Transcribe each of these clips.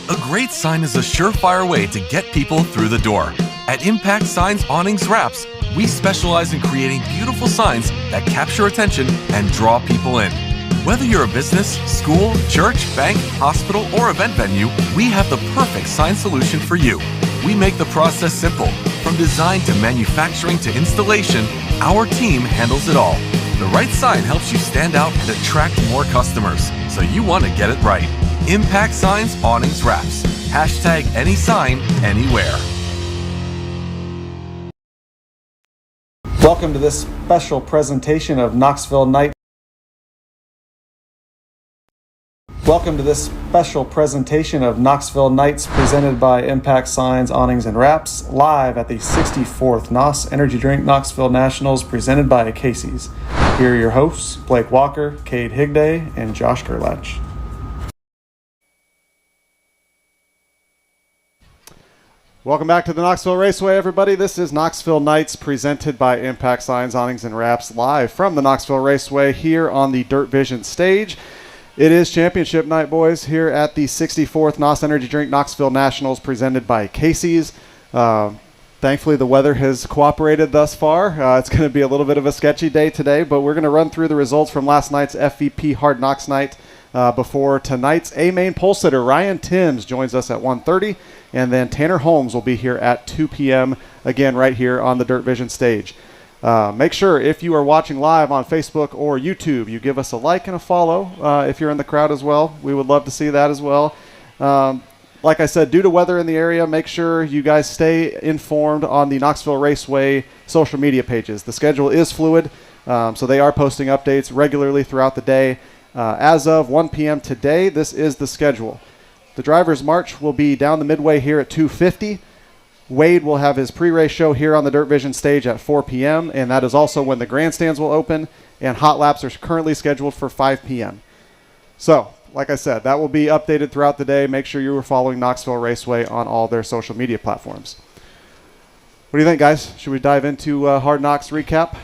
A great sign is a surefire way to get people through the door. At Impact Signs, Awnings, Wraps, we specialize in creating beautiful signs that capture attention and draw people in. Whether you're a business, school, church, bank, hospital, or event venue, we have the perfect sign solution for you. We make the process simple. From design to manufacturing to installation, our team handles it all. The right sign helps you stand out and attract more customers, so you want to get it right. Impact Signs, Awnings, Wraps. Hashtag any sign, anywhere. Welcome to this special presentation of Knoxville Night. Welcome to this special presentation of Knoxville Nights presented by Impact Signs, Awnings, and Wraps, live at the 64th NOS Energy Drink Knoxville Nationals presented by Casey's. Here are your hosts, Blake Walker, Cade Higday, and Josh Gerlach. Welcome back to the Knoxville Raceway, everybody. This is Knoxville Nights presented by Impact Signs, Awnings, and Wraps, live from the Knoxville Raceway here on the Dirt Vision stage. It is championship night, boys, here at the 64th NOS Energy Drink Knoxville Nationals presented by Casey's. Thankfully, the weather has cooperated thus far. It's going to be a little bit of a sketchy day today, but we're going to run through the results from last night's FVP Hard Knocks night before tonight's A-Main pole sitter. Ryan Timms joins us at 1:30, and then Tanner Holmes will be here at 2 p.m., again, right here on the Dirt Vision stage. Make sure if you are watching live on Facebook or YouTube, you give us a like and a follow if you're in the crowd as well. We would love to see that as well. Like I said, due to weather in the area, make sure you guys stay informed on the Knoxville Raceway social media pages. The schedule is fluid, so they are posting updates regularly throughout the day. As of 1 p.m. today, this is the schedule. The Drivers' March will be down the midway here at 2:50. Wade will have his pre-race show here on the Dirt Vision stage at 4 p.m., and that is also when the grandstands will open, and hot laps are currently scheduled for 5 p.m. So, like I said, that will be updated throughout the day. Make sure you are following Knoxville Raceway on all their social media platforms. What do you think, guys? Should we dive into Hard Knocks recap?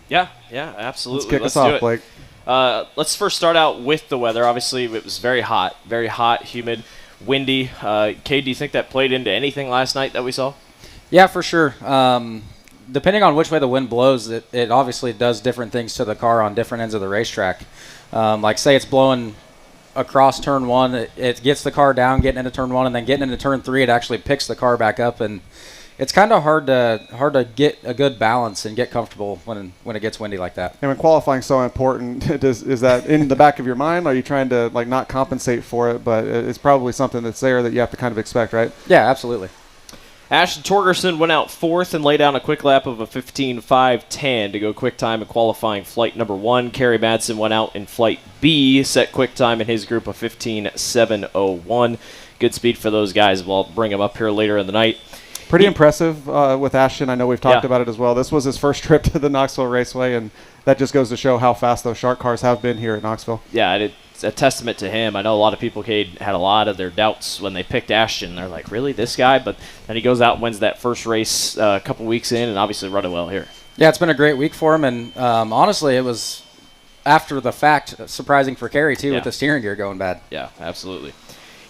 Yeah, absolutely. Let's kick us off, Blake. Let's first start out with the weather. Obviously, it was very hot, humid, windy. Cade, do you think that played into anything last night that we saw? Yeah, for sure. Depending on which way the wind blows, it obviously does different things to the car on different ends of the racetrack. Like, say it's blowing across turn one, it gets the car down, getting into turn one, and then getting into turn three, it actually picks the car back up, and it's kind of hard to get a good balance and get comfortable when it gets windy like that. And when qualifying is so important, is that in the back of your mind? Are you trying to not compensate for it, but it's probably something that's there that you have to kind of expect, right? Yeah, absolutely. Ashton Torgerson went out fourth and laid down a quick lap of a 15.510 to go quick time in qualifying flight number one. Kerry Madsen went out in flight B, set quick time in his group of 15.701. Good speed for those guys. We'll bring them up here later in the night. Pretty impressive with Ashton. I know we've talked about it as well. This was his first trip to the Knoxville Raceway, and that just goes to show how fast those Shark cars have been here at Knoxville. Yeah, it's a testament to him. I know a lot of people had a lot of their doubts when they picked Ashton. They're like, really, this guy? But then he goes out and wins that first race a couple weeks in and obviously running well here. Yeah, it's been a great week for him, and honestly, it was, after the fact, surprising for Kerry, too, with the steering gear going bad. Yeah, absolutely.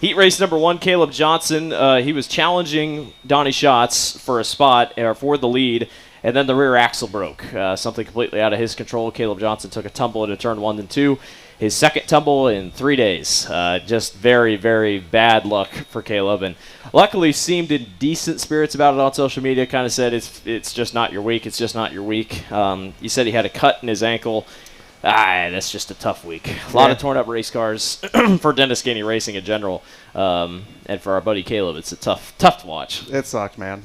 Heat race number one, Caleb Johnson. He was challenging Donnie Schatz for a spot or for the lead, and then the rear axle broke. Something completely out of his control. Caleb Johnson took a tumble into turn 1 and 2. His second tumble in 3 days. Just very, very bad luck for Caleb, and luckily seemed in decent spirits about it on social media. Kind of said it's just not your week. It's just not your week. He said he had a cut in his ankle. That's just a tough week. A lot of torn up race cars for Dennis Gainey Racing in general, and for our buddy Caleb, it's a tough to watch. It sucked, man.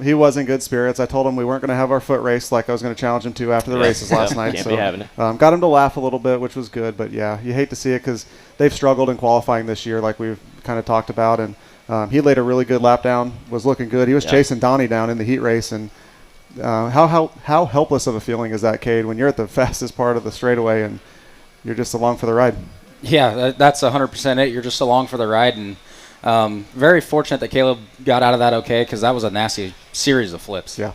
He was in good spirits. I told him we weren't going to have our foot race like I was going to challenge him to after the races last night. Can't be having it. Got him to laugh a little bit, which was good. But yeah, you hate to see it because they've struggled in qualifying this year, like we've kind of talked about. And he laid a really good lap down, was looking good. He was chasing Donnie down in the heat race, and how helpless of a feeling is that, Cade, when you're at the fastest part of the straightaway and you're just along for the ride? Yeah, that's 100% it. You're just along for the ride, and very fortunate that Caleb got out of that okay, because that was a nasty series of flips. Yeah.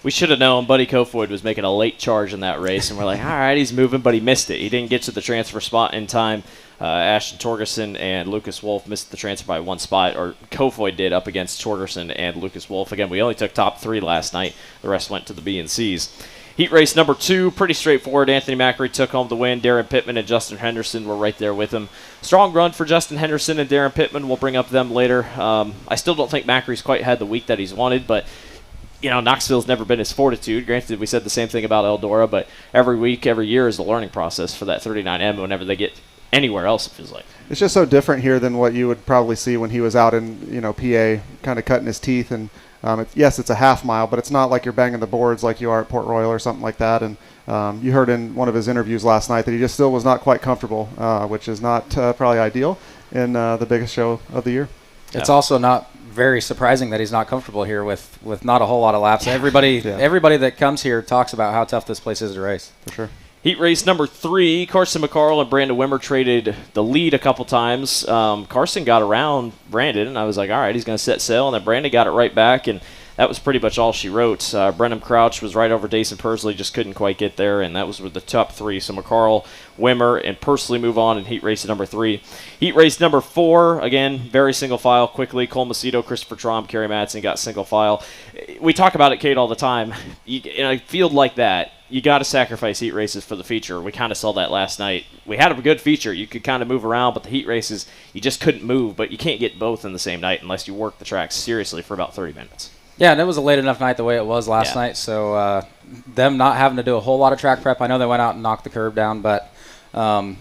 We should have known Buddy Kofoid was making a late charge in that race, and we're like, all right, he's moving, but he missed it. He didn't get to the transfer spot in time. Ashton Torgerson and Lucas Wolf missed the transfer by one spot, or Kofoid did, up against Torgerson and Lucas Wolf. Again, we only took top 3 last night. The rest went to the B and C's. Heat race number 2, pretty straightforward. Anthony Macri took home the win. Darren Pittman and Justin Henderson were right there with him. Strong run for Justin Henderson and Darren Pittman. We'll bring up them later. I still don't think Macri's quite had the week that he's wanted, but Knoxville's never been his fortitude. Granted, we said the same thing about Eldora, but every week, every year is a learning process for that 39M whenever they get anywhere else, it feels like. It's just so different here than what you would probably see when he was out in, PA, kind of cutting his teeth. And yes, it's a half mile, but it's not like you're banging the boards like you are at Port Royal or something like that. And you heard in one of his interviews last night that he just still was not quite comfortable, which is not probably ideal in the biggest show of the year. It's also not very surprising that he's not comfortable here with not a whole lot of laps. Everybody that comes here talks about how tough this place is to race. For sure. Heat race number 3, Carson McCarl and Brandon Wimmer traded the lead a couple times. Carson got around Brandon, and I was like, all right, he's going to set sail. And then Brandon got it right back, and that was pretty much all she wrote. Brennan Crouch was right over Dason Pursley, just couldn't quite get there, and that was with the top 3. So McCarl, Wimmer, and Pursley move on in heat race number 3. Heat race number 4, again, very single file quickly. Cole Macedo, Christopher Tromp, Kerry Madsen got single file. We talk about it, Kate, all the time. In a field like that, you got to sacrifice heat races for the feature. We kind of saw that last night. We had a good feature. You could kind of move around, but the heat races, you just couldn't move. But you can't get both in the same night unless you work the track seriously for about 30 minutes. Yeah, and it was a late enough night the way it was last night, so them not having to do a whole lot of track prep. I know they went out and knocked the curb down, but them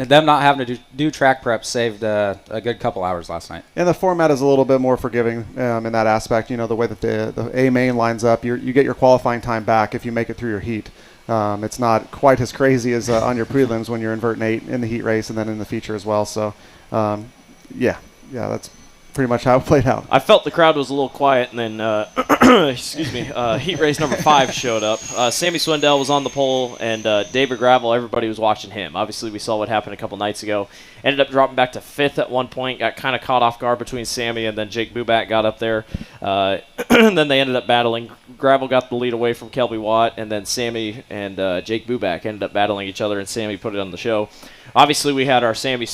not having to do track prep saved a good couple hours last night. And the format is a little bit more forgiving in that aspect. The way that the A main lines up, you get your qualifying time back if you make it through your heat. It's not quite as crazy as on your prelims when you're inverting 8 in the heat race and then in the feature as well. So, that's pretty much how it played out. I felt the crowd was a little quiet, and then heat race number 5 showed up. Sammy Swindell was on the pole, and David Gravel, everybody was watching him. Obviously, we saw what happened a couple nights ago. Ended up dropping back to 5th at one point, got kind of caught off guard between Sammy and then Jake Buback got up there. And then they ended up battling. Gravel got the lead away from Kelby Watt, and then Sammy and Jake Buback ended up battling each other, and Sammy put it on the show. Obviously, we had our Sammy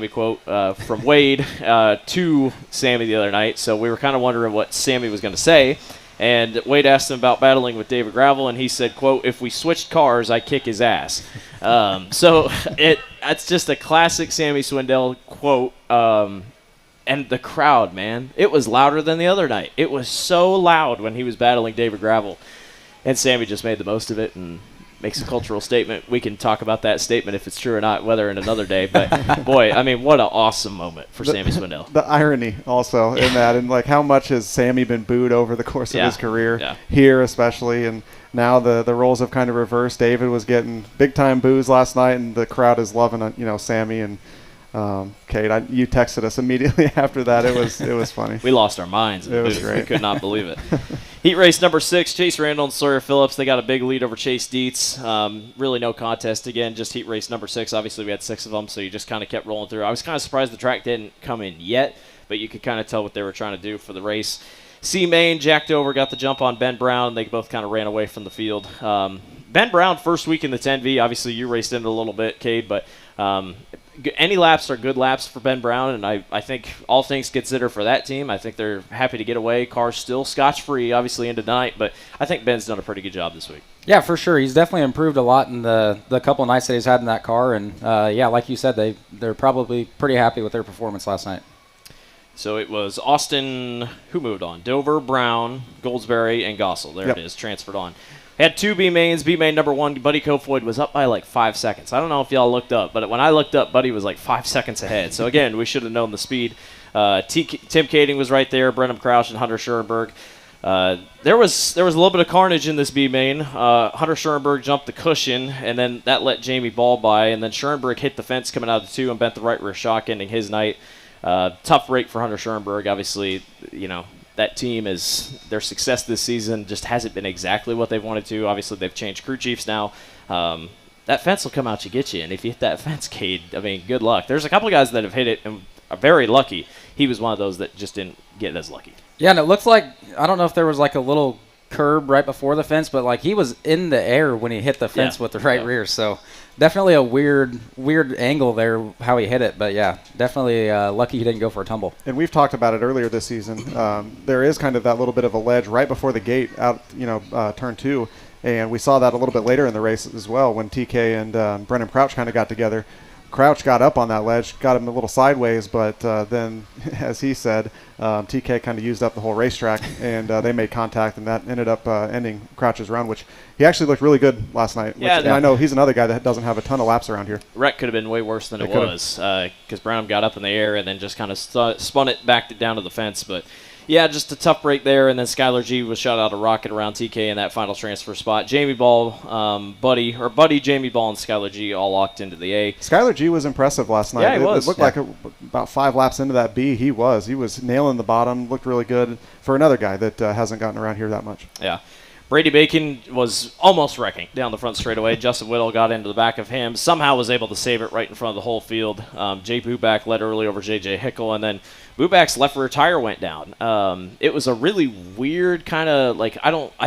quote from Wade to Sammy the other night, so we were kind of wondering what Sammy was going to say. And Wade asked him about battling with David Gravel, and he said, quote, "If we switched cars, I'd kick his ass." So that's just a classic Sammy Swindell quote. And the crowd, man, it was louder than the other night. It was so loud when he was battling David Gravel. And Sammy just made the most of it and makes a cultural statement. We can talk about that statement if it's true or not, whether in another day. But, boy, I mean, what an awesome moment for Sammy Swindell. The irony also in that, and like how much has Sammy been booed over the course of his career, here especially. And now the roles have kind of reversed. David was getting big-time boos last night, and the crowd is loving, Sammy. And Kate, you texted us immediately after that. It was funny. We lost our minds. It was great. We could not believe it. Heat race number 6, Chase Randall and Sawyer Phillips. They got a big lead over Chase Dietz. Really no contest. Again, just heat race number 6. Obviously, we had 6 of them, so you just kind of kept rolling through. I was kind of surprised the track didn't come in yet, but you could kind of tell what they were trying to do for the race. C-Main, Jack Dover got the jump on Ben Brown. They both kind of ran away from the field. Ben Brown, first week in the 10V. Obviously, you raced into a little bit, Cade, but any laps are good laps for Ben Brown, and I think all things considered for that team, I think they're happy to get away. Car's still scotch-free, obviously, into tonight, but I think Ben's done a pretty good job this week. Yeah, for sure. He's definitely improved a lot in the couple of nights that he's had in that car, and, like you said, they're probably pretty happy with their performance last night. So it was Austin, who moved on? Dover, Brown, Goldsberry, and Gossel. There it is, transferred on. Had 2 B-mains. B-main number 1, Buddy Kofoid, was up by like 5 seconds. I don't know if y'all looked up, but when I looked up, Buddy was like 5 seconds ahead. So, again, we should have known the speed. Tim Kading was right there, Brennan Crouch and Hunter Schoenberg. There was a little bit of carnage in this B-main. Hunter Schoenberg jumped the cushion, and then that let Jamie Ball by. And then Schoenberg hit the fence coming out of the 2 and bent the right rear shock, ending his night. Tough break for Hunter Schoenberg. Obviously, that team their success this season just hasn't been exactly what they've wanted to. Obviously, they've changed crew chiefs now. That fence will come out to get you, and if you hit that fence, Cade, I mean, good luck. There's a couple of guys that have hit it and are very lucky. He was one of those that just didn't get as lucky. Yeah, and it looks like, I don't know if there was like a little curb right before the fence, but like he was in the air when he hit the fence with the right rear. So definitely a weird angle there how he hit it. But yeah, definitely lucky he didn't go for a tumble. And we've talked about it earlier this season. There is kind of that little bit of a ledge right before the gate out, turn 2. And we saw that a little bit later in the race as well when TK and Brennan Crouch kind of got together. Crouch got up on that ledge, got him a little sideways, but then, as he said, TK kind of used up the whole racetrack, and they made contact, and that ended up ending Crouch's run, which he actually looked really good last night. And I know he's another guy that doesn't have a ton of laps around here. Wreck could have been way worse than it was because Brown got up in the air and then just kind of spun it back down to the fence, but yeah, just a tough break there, and then Skylar G was shot out a rocket around TK in that final transfer spot. Jamie Ball, Buddy, Jamie Ball, and Skylar G all locked into the A. Skylar G was impressive last night. Yeah, he was. It looked like about 5 laps into that B, he was nailing the bottom, looked really good for another guy that hasn't gotten around here that much. Yeah. Brady Bacon was almost wrecking down the front straightaway. Justin Whittle got into the back of him. Somehow was able to save it right in front of the whole field. Jay Buback led early over J.J. Hickle, and then Buback's left rear tire went down. It was a really weird kind of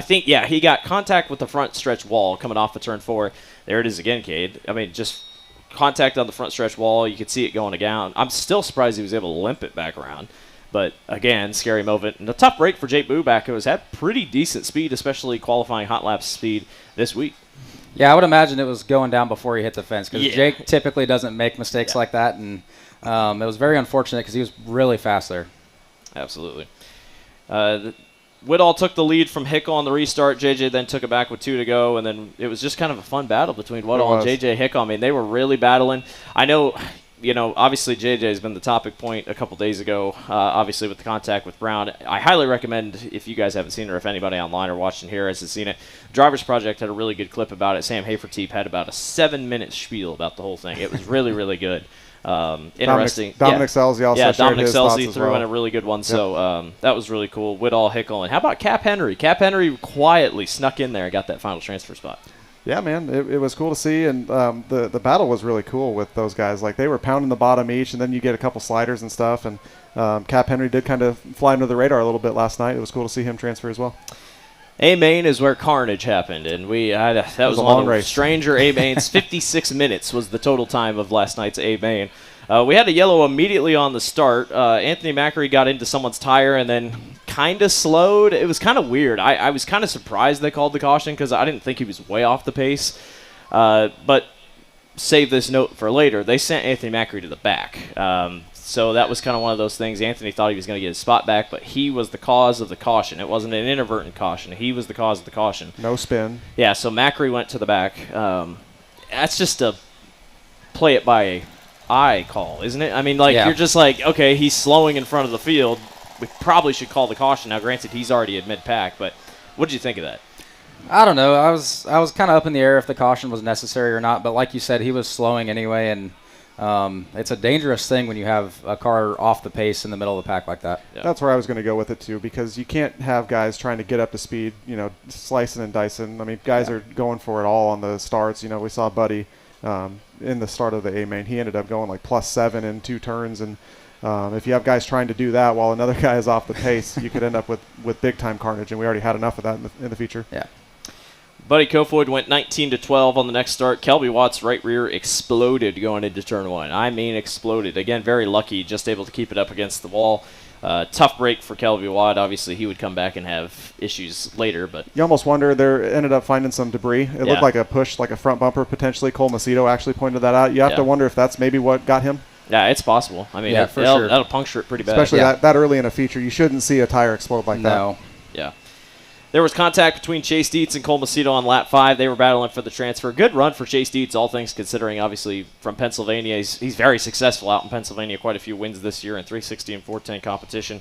he got contact with the front stretch wall coming off of turn 4. There it is again, Cade. I mean, just contact on the front stretch wall. You could see it going down. I'm still surprised he was able to limp it back around. But, again, scary moment. And a tough break for Jake Buback, who has had pretty decent speed, especially qualifying hot lap speed this week. Yeah, I would imagine it was going down before he hit the fence because Jake typically doesn't make mistakes like that. And it was very unfortunate because he was really fast there. Absolutely. Whitall took the lead from Hickle on the restart. JJ then took it back with 2 to go. And then it was just kind of a fun battle between Whitall and JJ Hickle. I mean, they were really battling. I know – obviously JJ has been the topic point a couple days ago, obviously with the contact with Brown. I highly recommend, if you guys haven't seen it or if anybody online or watching here hasn't seen it, Drivers Project had a really good clip about it. Sam Haferteep had about a 7-minute spiel about the whole thing. It was really, really good. Interesting. Dominic Scelzi also shared Dominic his thoughts Scelzi as threw well. in a really good one, so that was really cool. Whitall, Hickle, and how about Cap Henry? Cap Henry quietly snuck in there and got that final transfer spot. Yeah, man, it was cool to see, and the battle was really cool with those guys. Like, they were pounding the bottom each, and then you get a couple sliders and stuff, and Cap Henry did kind of fly under the radar a little bit last night. It was cool to see him transfer as well. A-Main is where carnage happened, and that was one of the stranger A-Mains. 56 minutes was the total time of last night's A-Main. We had a yellow immediately on the start. Anthony Macri got into someone's tire and then kind of slowed. It was kind of weird. I was kind of surprised they called the caution because I didn't think he was way off the pace. But save this note for later. They sent Anthony Macri to the back. So that was kind of one of those things. Anthony thought he was going to get his spot back, but he was the cause of the caution. It wasn't an inadvertent caution. He was the cause of the caution. No spin. Yeah, so Macri went to the back. That's just a play it by eye call, isn't it? I mean, you're just like, okay, he's slowing in front of the field. We probably should call the caution. Now, granted, he's already at mid-pack, but what did you think of that? I don't know. I was kind of up in the air if the caution was necessary or not, but like you said, he was slowing anyway, and it's a dangerous thing when you have a car off the pace in the middle of the pack like that. Yeah. That's where I was going to go with it, too, because you can't have guys trying to get up to speed, slicing and dicing. I mean, guys are going for it all on the starts. We saw Buddy in the start of the A-Main. He ended up going like +7 in 2 turns, and if you have guys trying to do that while another guy is off the pace, you could end up with big-time carnage, and we already had enough of that in the feature. Yeah. Buddy Kofoid went 19 to 12 on the next start. Kelby Watt's right rear exploded going into turn 1. I mean exploded. Again, very lucky, just able to keep it up against the wall. Tough break for Kelby Watt. Obviously, he would come back and have issues later, but you almost wonder. They ended up finding some debris. It looked like a push, like a front bumper potentially. Cole Macedo actually pointed that out. You have to wonder if that's maybe what got him. Yeah, it's possible. I mean, that'll puncture it pretty bad. Especially that early in a feature. You shouldn't see a tire explode like that. No. Yeah. There was contact between Chase Dietz and Cole Macedo on lap 5. They were battling for the transfer. Good run for Chase Dietz, all things considering, obviously, from Pennsylvania. He's very successful out in Pennsylvania. Quite a few wins this year in 360 and 410 competition.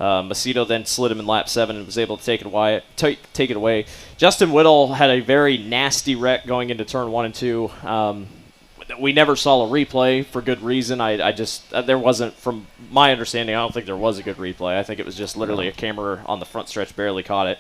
Macedo then slid him in lap 7 and was able to take it away. Justin Whittle had a very nasty wreck going into turn 1 and 2. We never saw a replay for good reason. There wasn't, from my understanding, I don't think there was a good replay. I think it was just literally a camera on the front stretch barely caught it.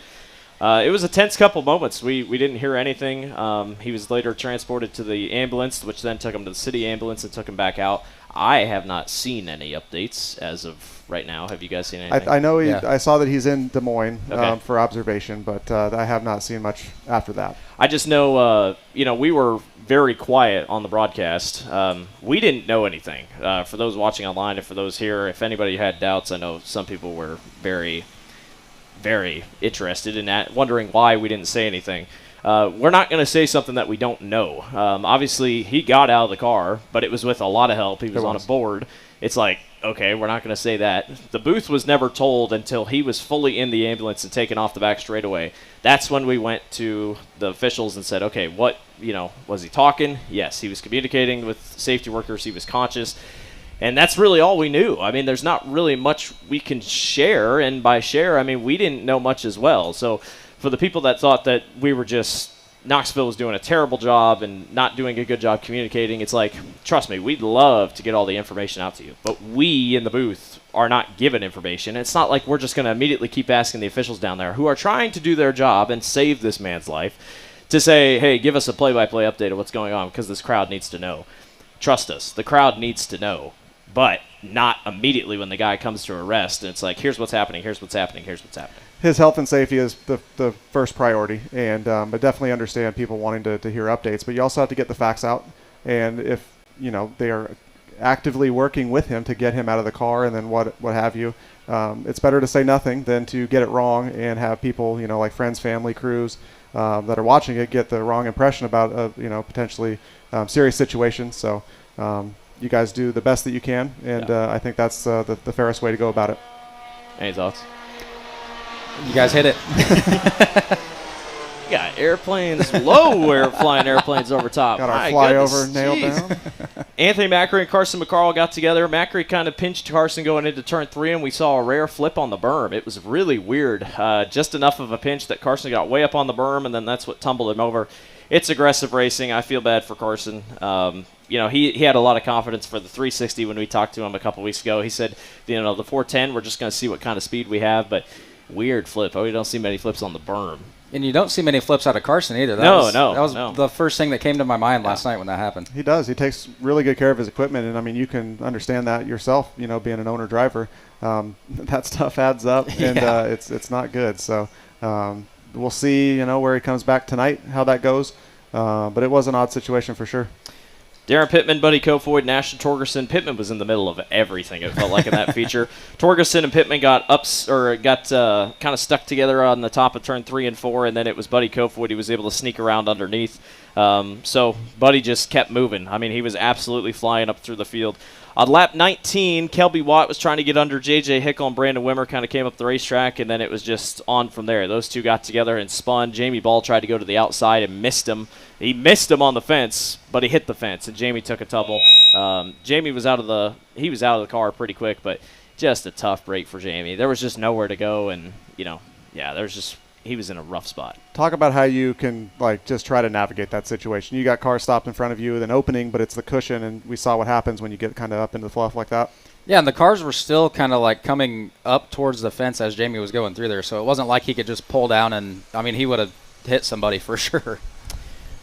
It was a tense couple moments. We didn't hear anything. He was later transported to the ambulance, which then took him to the city ambulance and took him back out. I have not seen any updates as of right now. Have you guys seen anything? I know I saw that he's in Des Moines Okay. for observation, but I have not seen much after that. I just know, we were very quiet on the broadcast. We didn't know anything. For those watching online and for those here, if anybody had doubts, I know some people were very, very interested in that, wondering why we didn't say anything. We're not going to say something that we don't know. Obviously, he got out of the car, but it was with a lot of help. He was on a board. It's like, okay, we're not going to say that. The booth was never told until he was fully in the ambulance and taken off the back straightaway. That's when we went to the officials and said, okay, what, was he talking? Yes, he was communicating with safety workers. He was conscious. And that's really all we knew. I mean, there's not really much we can share. And by share, I mean, we didn't know much as well. So for the people that thought that we were just Knoxville was doing a terrible job and not doing a good job communicating, it's like, trust me, we'd love to get all the information out to you. But we in the booth are not given information. It's not like we're just going to immediately keep asking the officials down there who are trying to do their job and save this man's life to say, hey, give us a play-by-play update of what's going on because this crowd needs to know. Trust us, the crowd needs to know. But not immediately when the guy comes to arrest and it's like, here's what's happening, here's what's happening, here's what's happening. His health and safety is the first priority, and but definitely understand people wanting to hear updates. But you also have to get the facts out, and if they are actively working with him to get him out of the car and then what have you, it's better to say nothing than to get it wrong and have people like friends, family, crews that are watching it get the wrong impression about potentially serious situations. So you guys do the best that you can, and I think that's the fairest way to go about it. Any thoughts? You guys hit it. You got airplanes, flying airplanes over top. Got our My flyover goodness, nailed geez. down. Anthony Macri and Carson McCarl got together. Macri kind of pinched Carson going into turn 3, and we saw a rare flip on the berm. It was really weird. Just enough of a pinch that Carson got way up on the berm, and then that's what tumbled him over. It's aggressive racing. I feel bad for Carson. He had a lot of confidence for the 360 when we talked to him a couple weeks ago. He said, the 410, we're just going to see what kind of speed we have, but weird flip. We don't see many flips on the berm. And you don't see many flips out of Carson either. That was the first thing that came to my mind last night when that happened. He does. He takes really good care of his equipment, and I mean, you can understand that yourself. Being an owner driver, that stuff adds up, and it's not good. So we'll see. Where he comes back tonight, how that goes. But it was an odd situation for sure. Darren Pittman, Buddy Kofoid, Nash, and Torgerson. Pittman was in the middle of everything, it felt like, in that feature. Torgerson and Pittman got kind of stuck together on the top of turn 3 and 4, and then it was Buddy Kofoid. He was able to sneak around underneath. So Buddy just kept moving. I mean, he was absolutely flying up through the field. On lap 19, Kelby Watt was trying to get under J.J. Hickle, and Brandon Wimmer kind of came up the racetrack, and then it was just on from there. Those two got together and spun. Jamie Ball tried to go to the outside and missed him. He missed him on the fence, but he hit the fence, and Jamie took a tumble. Jamie was out of the car pretty quick, but just a tough break for Jamie. There was just nowhere to go, and he was in a rough spot. Talk about how you can just try to navigate that situation. You got cars stopped in front of you, then opening, but it's the cushion, and we saw what happens when you get kind of up into the fluff like that. Yeah, and the cars were still kind of coming up towards the fence as Jamie was going through there, so it wasn't like he could just pull down and, he would have hit somebody for sure.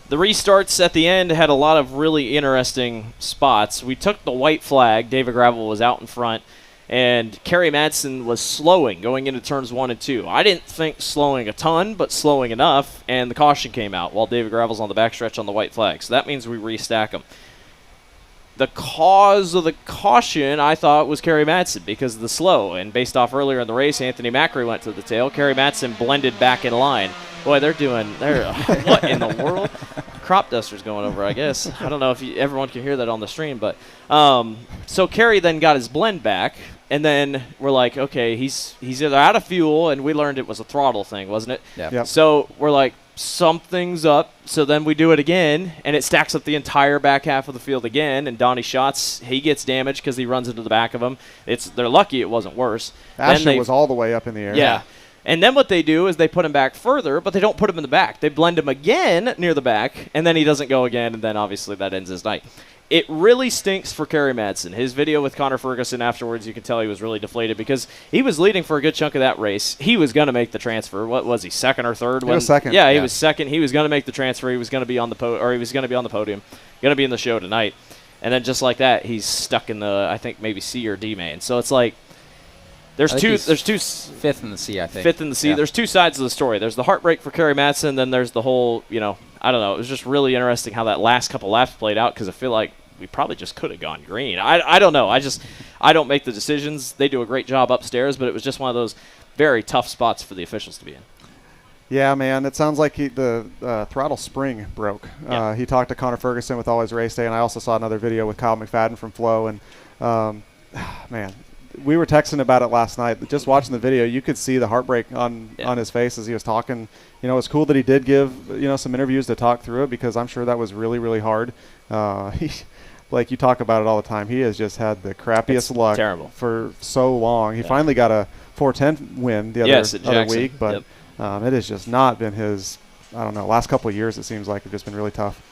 The restarts at the end had a lot of really interesting spots. We took the white flag. David Gravel was out in front, and Kerry Madsen was slowing going into turns 1 and 2. I didn't think slowing a ton, but slowing enough, and the caution came out while David Gravel's on the backstretch on the white flag. So that means we restack them. The cause of the caution, I thought, was Kerry Madsen because of the slow. And based off earlier in the race, Anthony Macri went to the tail. Kerry Madsen blended back in line. Boy, they're what in the world? Crop duster's going over, I guess. I don't know if everyone can hear that on the stream. But so Kerry then got his blend back. And then we're like, okay, he's either out of fuel, and we learned it was a throttle thing, wasn't it? Yeah. Yep. So we're like, something's up. So then we do it again, and it stacks up the entire back half of the field again. And Donnie Schatz, he gets damaged because he runs into the back of him. They're lucky it wasn't worse. Asher was all the way up in the air. Yeah. And then what they do is they put him back further, but they don't put him in the back. They blend him again near the back, and then he doesn't go again, and then obviously that ends his night. It really stinks for Kerry Madsen. His video with Connor Ferguson afterwards, you can tell he was really deflated because he was leading for a good chunk of that race. He was going to make the transfer. What was he, second or third? He was second. Yeah, he was second. He was going to make the transfer. He was going to be on the podium. Going to be in the show tonight. And then just like that, he's stuck in the, I think, maybe C or D main. So it's like, there's two fifth in the C, I think. Fifth in the C. Yeah. There's two sides of the story. There's the heartbreak for Kerry Madsen, then there's the whole, I don't know. It was just really interesting how that last couple laps played out, because I feel like we probably just could have gone green. I don't know. I don't make the decisions. They do a great job upstairs, but it was just one of those very tough spots for the officials to be in. Yeah, man. It sounds like the throttle spring broke. Yeah. He talked to Connor Ferguson with Always Race Day, and I also saw another video with Kyle McFadden from Flow. And, man, we were texting about it last night. Just watching the video, you could see the heartbreak on his face as he was talking. It's cool that he did give, some interviews to talk through it, because I'm sure that was really, really hard. Like you talk about it all the time. He has just had the crappiest luck for so long. He finally got a 410 win the other week, but it has just not been his, I don't know, last couple of years it seems like have just been really tough.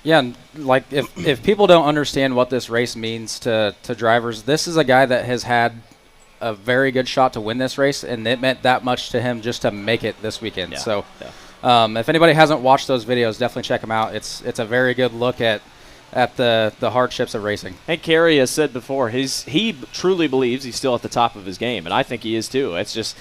Yeah, and like if people don't understand what this race means to drivers, this is a guy that has had a very good shot to win this race, and it meant that much to him just to make it this weekend. Yeah. So if anybody hasn't watched those videos, definitely check them out. It's a very good look at the hardships of racing. And Kerry has said before, he truly believes he's still at the top of his game, and I think he is too. It's just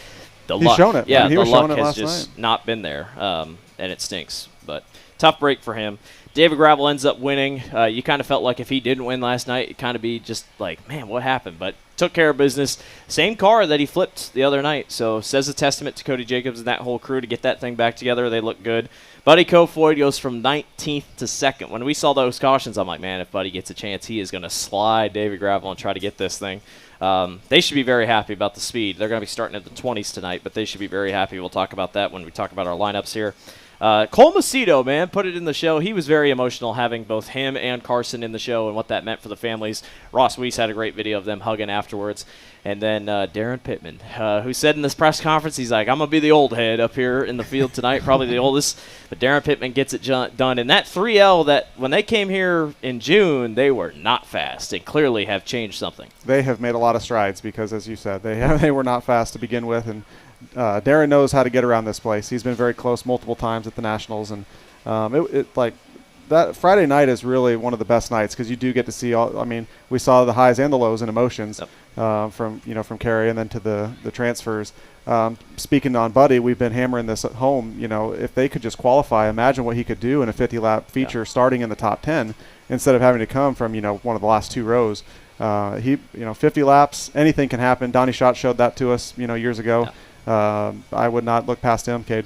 the luck. He's shown it. Yeah, I mean, the luck has just not been there, and it stinks. But tough break for him. David Gravel ends up winning. You kind of felt like if he didn't win last night, it'd kind of be just like, man, what happened? But took care of business. Same car that he flipped the other night. So says a testament to Cody Jacobs and that whole crew to get that thing back together. They look good. Buddy Kofoid goes from 19th to 2nd. When we saw those cautions, I'm like, man, if Buddy gets a chance, he is going to slide David Gravel and try to get this thing. They should be very happy about the speed. They're going to be starting at the 20s tonight, but they should be very happy. We'll talk about that when we talk about our lineups here. Cole Macedo, man, put it in the show. He was very emotional having both him and Carson in the show and what that meant for the families. Ross Weiss had a great video of them hugging afterwards. And then Darren Pittman, who said in this press conference, he's like, I'm going to be the old head up here in the field tonight, probably the oldest. But Darren Pittman gets it done. And that 3L, that when they came here in June, they were not fast and clearly have changed something. They have made a lot of strides because, as you said, they were not fast to begin with. And Darren knows how to get around this place. He's been very close multiple times at the Nationals, and that Friday night is really one of the best nights because you do get to see all. I mean, we saw the highs and the lows and emotions from Kerry and then to the transfers. Speaking on Buddy, we've been hammering this at home. If they could just qualify, imagine what he could do in a 50-lap feature starting in the top 10 instead of having to come from one of the last two rows. 50 laps, anything can happen. Donnie Schatz showed that to us, years ago. I would not look past him, Cade.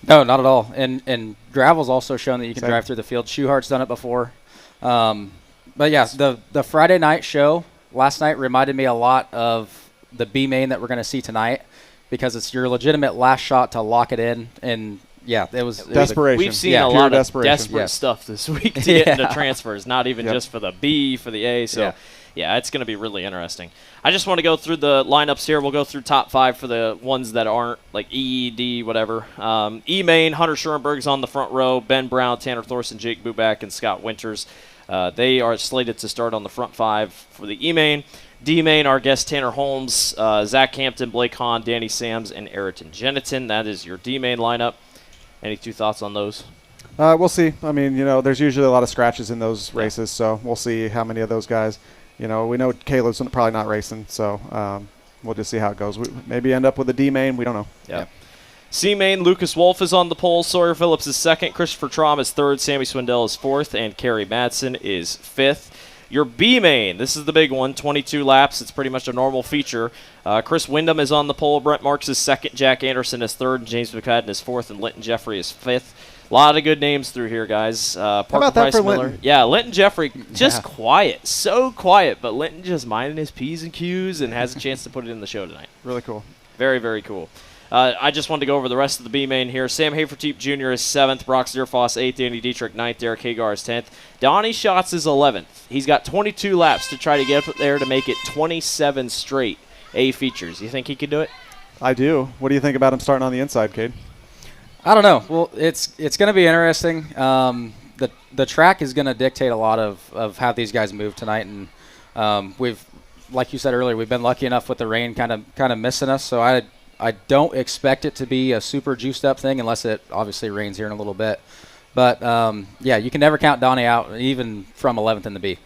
No, not at all. And Gravel's also shown that you can drive through the field. Schuhart's done it before. But yeah, the Friday night show last night reminded me a lot of the B main that we're going to see tonight because it's your legitimate last shot to lock it in. And yeah, it was desperation. We've seen a lot of desperate stuff this week to get into transfers, not even just for the B, for the A. So yeah, it's going to be really interesting. I just want to go through the lineups here. We'll go through top 5 for the ones that aren't, like E, D, whatever. E-Main, Hunter Schoenberg's on the front row. Ben Brown, Tanner Thorson, Jake Buback, and Scott Winters. They are slated to start on the front 5 for the E-Main. D-Main, our guest Tanner Holmes, Zach Hampton, Blake Hahn, Danny Sams, and Ayrton Jeniton. That is your D-Main lineup. Any 2 thoughts on those? We'll see. I mean, there's usually a lot of scratches in those races, so we'll see how many of those guys. We know Caleb's probably not racing, so we'll just see how it goes. We maybe end up with a D-Main. We don't know. Yeah. C-Main, Lucas Wolf is on the pole. Sawyer Phillips is 2nd. Christopher Traum is 3rd. Sammy Swindell is 4th. And Kerry Madsen is 5th. Your B-Main, this is the big one, 22 laps. It's pretty much a normal feature. Chris Wyndham is on the pole. Brent Marks is 2nd. Jack Anderson is 3rd. James McFadden is 4th. And Linton Jeffrey is 5th. A lot of good names through here, guys. How about that for Miller. Linton? Yeah, Linton Jeffrey, just quiet. So quiet, but Linton just minding his P's and Q's and has a chance to put it in the show tonight. Really cool. Very, very cool. I just wanted to go over the rest of the B-Main here. Sam Haferteep Jr. is 7th. Brock Zierfoss 8th. Andy Dietrich 9th. Derek Hagar is 10th. Donnie Schatz is 11th. He's got 22 laps to try to get up there to make it 27 straight A features. You think he could do it? I do. What do you think about him starting on the inside, Cade? I don't know. Well, it's going to be interesting. The track is going to dictate a lot of how these guys move tonight, and we've, like you said earlier, we've been lucky enough with the rain kind of missing us. So I don't expect it to be a super juiced up thing unless it obviously rains here in a little bit. But yeah, you can never count Donnie out, even from 11th in the B.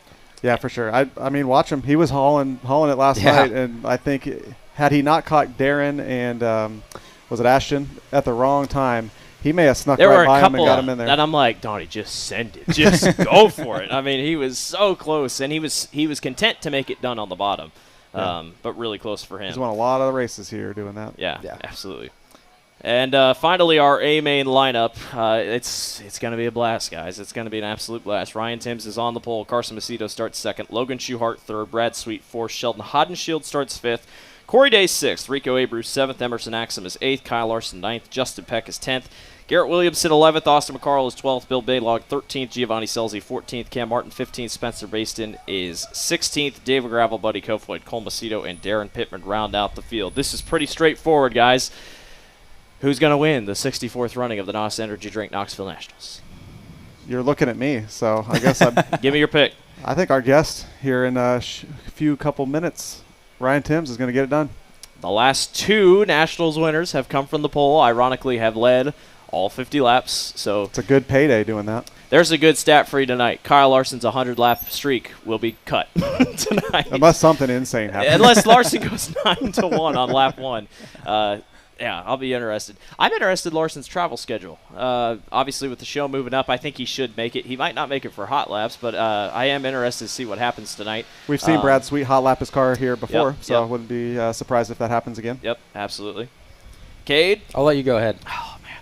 Yeah, for sure. I mean, watch him. He was hauling it last night, and I think had he not caught Darren and was it Ashton at the wrong time, he may have snuck right by him and got him in there. And I'm like, Donnie, just send it. Just go for it. I mean, he was so close, and he was content to make it done on the bottom, but really close for him. He's won a lot of races here doing that. Yeah. Absolutely. And finally, our A-main lineup. It's going to be a blast, guys. It's going to be an absolute blast. Ryan Timms is on the pole. Carson Macedo starts second. Logan Schuhart third. Brad Sweet fourth. Sheldon Hodenshield starts fifth. Corey Day sixth. Rico Abreu seventh. Emerson Axum is eighth. Kyle Larson ninth. Justin Peck is 10th. Garrett Williamson 11th. Austin McCarl is 12th. Bill Baylog 13th. Giovanni Selzy 14th. Cam Martin 15th. Spencer Baston is 16th. David Gravel, Buddy Kofoid, Cole Macedo, and Darren Pittman round out the field. This is pretty straightforward, guys. Who's going to win the 64th running of the NOS Energy Drink Knoxville Nationals? You're looking at me, so I guess I'm. Give me your pick. I think our guest here in a couple minutes, Ryan Timms, is going to get it done. The last two Nationals winners have come from the pole. Ironically, have led all 50 laps. So it's a good payday doing that. There's a good stat for you tonight. Kyle Larson's 100-lap streak will be cut tonight. Unless something insane happens. Unless Larson goes 9-1 on lap 1. Yeah, I'll be interested. I'm interested in Larson's travel schedule. Obviously, with the show moving up, I think he should make it. He might not make it for hot laps, but I am interested to see what happens tonight. We've seen Brad Sweet hot lap his car here before, so yep. I wouldn't be surprised if that happens again. Yep, absolutely. Cade? I'll let you go ahead. Oh, man.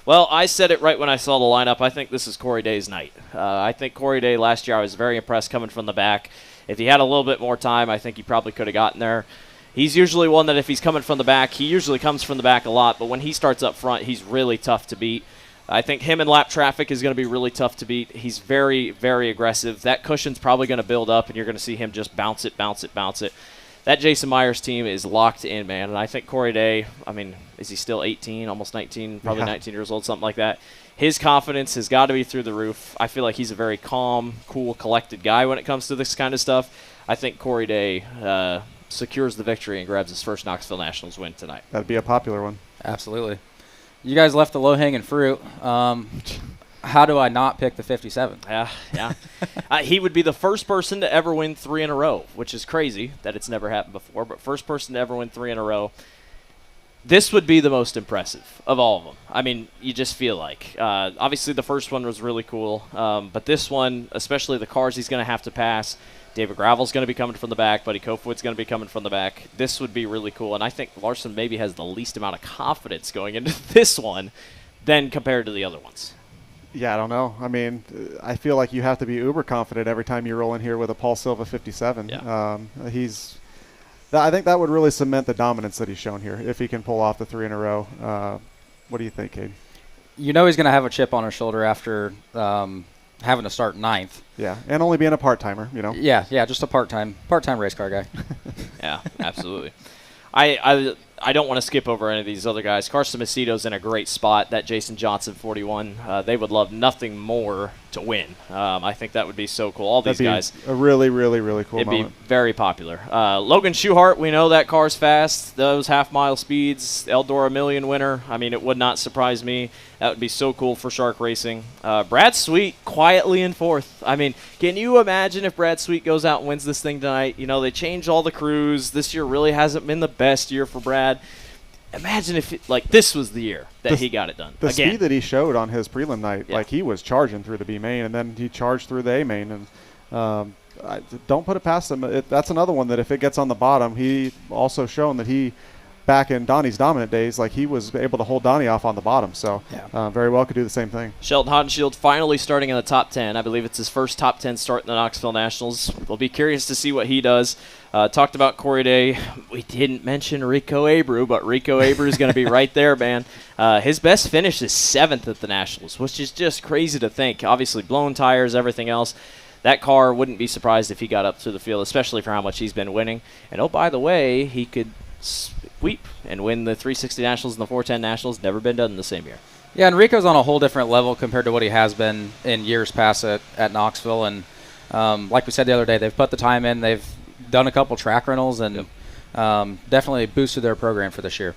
Well, I said it right when I saw the lineup. I think this is Corey Day's night. I think Corey Day last year, I was very impressed coming from the back. If he had a little bit more time, I think he probably could have gotten there. He's usually one that if he's coming from the back, he usually comes from the back a lot, but when he starts up front, he's really tough to beat. I think him and lap traffic is going to be really tough to beat. He's very, very aggressive. That cushion's probably going to build up, and you're going to see him just bounce it. That Jason Myers team is locked in, man, and I think Corey Day, I mean, is he still 18, almost 19, probably 19 years old, something like that? His confidence has got to be through the roof. I feel like he's a very calm, cool, collected guy when it comes to this kind of stuff. I think Corey Day secures the victory and grabs his first Knoxville Nationals win tonight. That'd be a popular one. Absolutely. You guys left the low-hanging fruit. How do I not pick the 57? Yeah. He would be the first person to ever win 3 in a row, which is crazy that it's never happened before, but first person to ever win 3 in a row. This would be the most impressive of all of them. I mean, you just feel like. Obviously, the first one was really cool, but this one, especially the cars he's going to have to pass, David Gravel's going to be coming from the back. Buddy Kofoid's going to be coming from the back. This would be really cool, and I think Larson maybe has the least amount of confidence going into this one than compared to the other ones. Yeah, I don't know. I mean, I feel like you have to be uber confident every time you roll in here with a Paul Silva 57. Yeah. I think that would really cement the dominance that he's shown here if he can pull off the 3 in a row. What do you think, Cade? You know he's going to have a chip on his shoulder after having to start 9th. Yeah, and only being a part-timer, you know. Yeah, just a part-time race car guy. Yeah, absolutely. I don't want to skip over any of these other guys. Carson Macedo's in a great spot. That Jason Johnson 41, they would love nothing more to win. I think that would be so cool. All these guys. A really, really, really cool moment. It'd be very popular. Logan Schuhart, we know that car's fast. Those half-mile speeds, Eldora Million winner. I mean, it would not surprise me. That would be so cool for Shark Racing. Brad Sweet quietly in 4th. I mean, can you imagine if Brad Sweet goes out and wins this thing tonight? You know, they changed all the crews. This year really hasn't been the best year for Brad. Imagine if, this was the year that he got it done. The speed that he showed on his prelim night, he was charging through the B main, and then he charged through the A main. And don't put it past him. That's another one that if it gets on the bottom, he also shown that he, back in Donnie's dominant days, he was able to hold Donnie off on the bottom. So very well could do the same thing. Sheldon Hodenshield finally starting in the top 10. I believe it's his first top 10 start in the Knoxville Nationals. We'll be curious to see what he does. Talked about Corey Day. We didn't mention Rico Abreu, but Rico Abreu is going to be right there, man. His best finish is 7th at the Nationals, which is just crazy to think. Obviously, blown tires, everything else. That car wouldn't be surprised if he got up to the field, especially for how much he's been winning. And, oh, by the way, he could sweep and win the 360 Nationals and the 410 Nationals. Never been done in the same year. Yeah, and Rico's on a whole different level compared to what he has been in years past at Knoxville. And like we said the other day, they've put the time in. They've done a couple track rentals and definitely boosted their program for this year.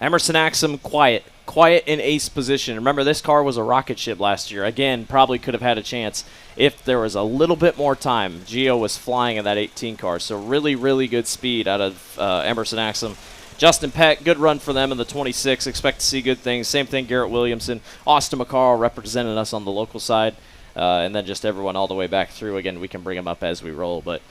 Emerson Axum, quiet in ace position. Remember, this car was a rocket ship last year. Again, probably could have had a chance if there was a little bit more time. Gio was flying in that 18 car, so really, really good speed out of Emerson Axum. Justin Peck, good run for them in the 26. Expect to see good things. Same thing, Garrett Williamson. Austin McCarl representing us on the local side. And then just everyone all the way back through. Again, we can bring them up as we roll. But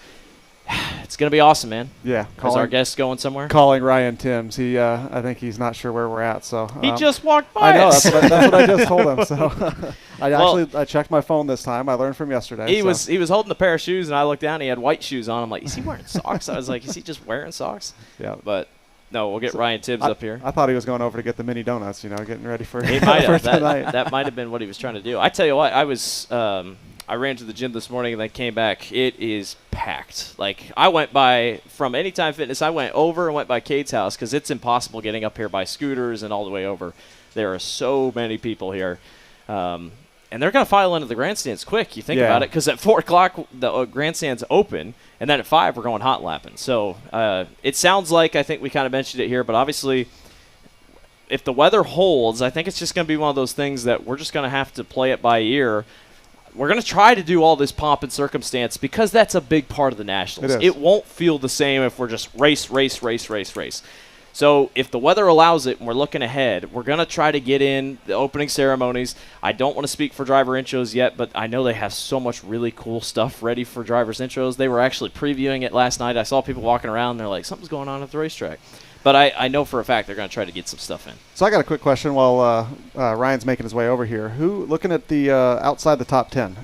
it's going to be awesome, man. Yeah. Is our guest going somewhere? Calling Ryan Timms. I think he's not sure where we're at. So he just walked by I know. us. That's what I just told him. So I checked my phone this time. I learned from yesterday. He was holding a pair of shoes, and I looked down, and he had white shoes on. I'm like, is he wearing socks? I was like, is he just wearing socks? Yeah. But no, we'll get Ryan Tibbs up here. I thought he was going over to get the mini donuts, getting ready for, he might have. tonight. That might have been what he was trying to do. I tell you what, I ran to the gym this morning and then came back. It is packed. Like, I went by, from Anytime Fitness, I went over and went by Cade's house because it's impossible getting up here by scooters and all the way over. There are so many people here. And they're going to file into the grandstands quick, you think about it, because at 4 o'clock, the grandstands open, and then at 5, we're going hot lapping. So it sounds like, I think we kind of mentioned it here, but obviously if the weather holds, I think it's just going to be one of those things that we're just going to have to play it by ear. We're going to try to do all this pomp and circumstance because that's a big part of the Nationals. It won't feel the same if we're just race. So if the weather allows it and we're looking ahead, we're going to try to get in the opening ceremonies. I don't want to speak for driver intros yet, but I know they have so much really cool stuff ready for drivers intros. They were actually previewing it last night. I saw people walking around, and they're like, something's going on at the racetrack. But I know for a fact they're going to try to get some stuff in. So I got a quick question while Ryan's making his way over here. Looking at the outside the top 10,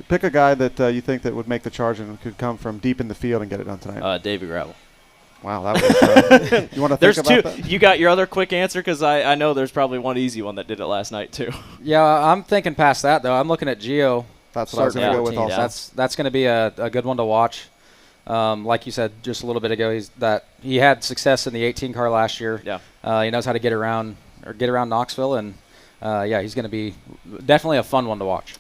pick a guy that you think that would make the charge and could come from deep in the field and get it done tonight. Davey Gravel. Wow, that was you want to think about that? You got your other quick answer? Because I know there's probably one easy one that did it last night, too. Yeah, I'm thinking past that, though. I'm looking at Gio. That's what I was going to go with also. That's going to be a good one to watch. Like you said just a little bit ago, he had success in the 18 car last year. Yeah. He knows how to get around Knoxville, and he's going to be definitely a fun one to watch.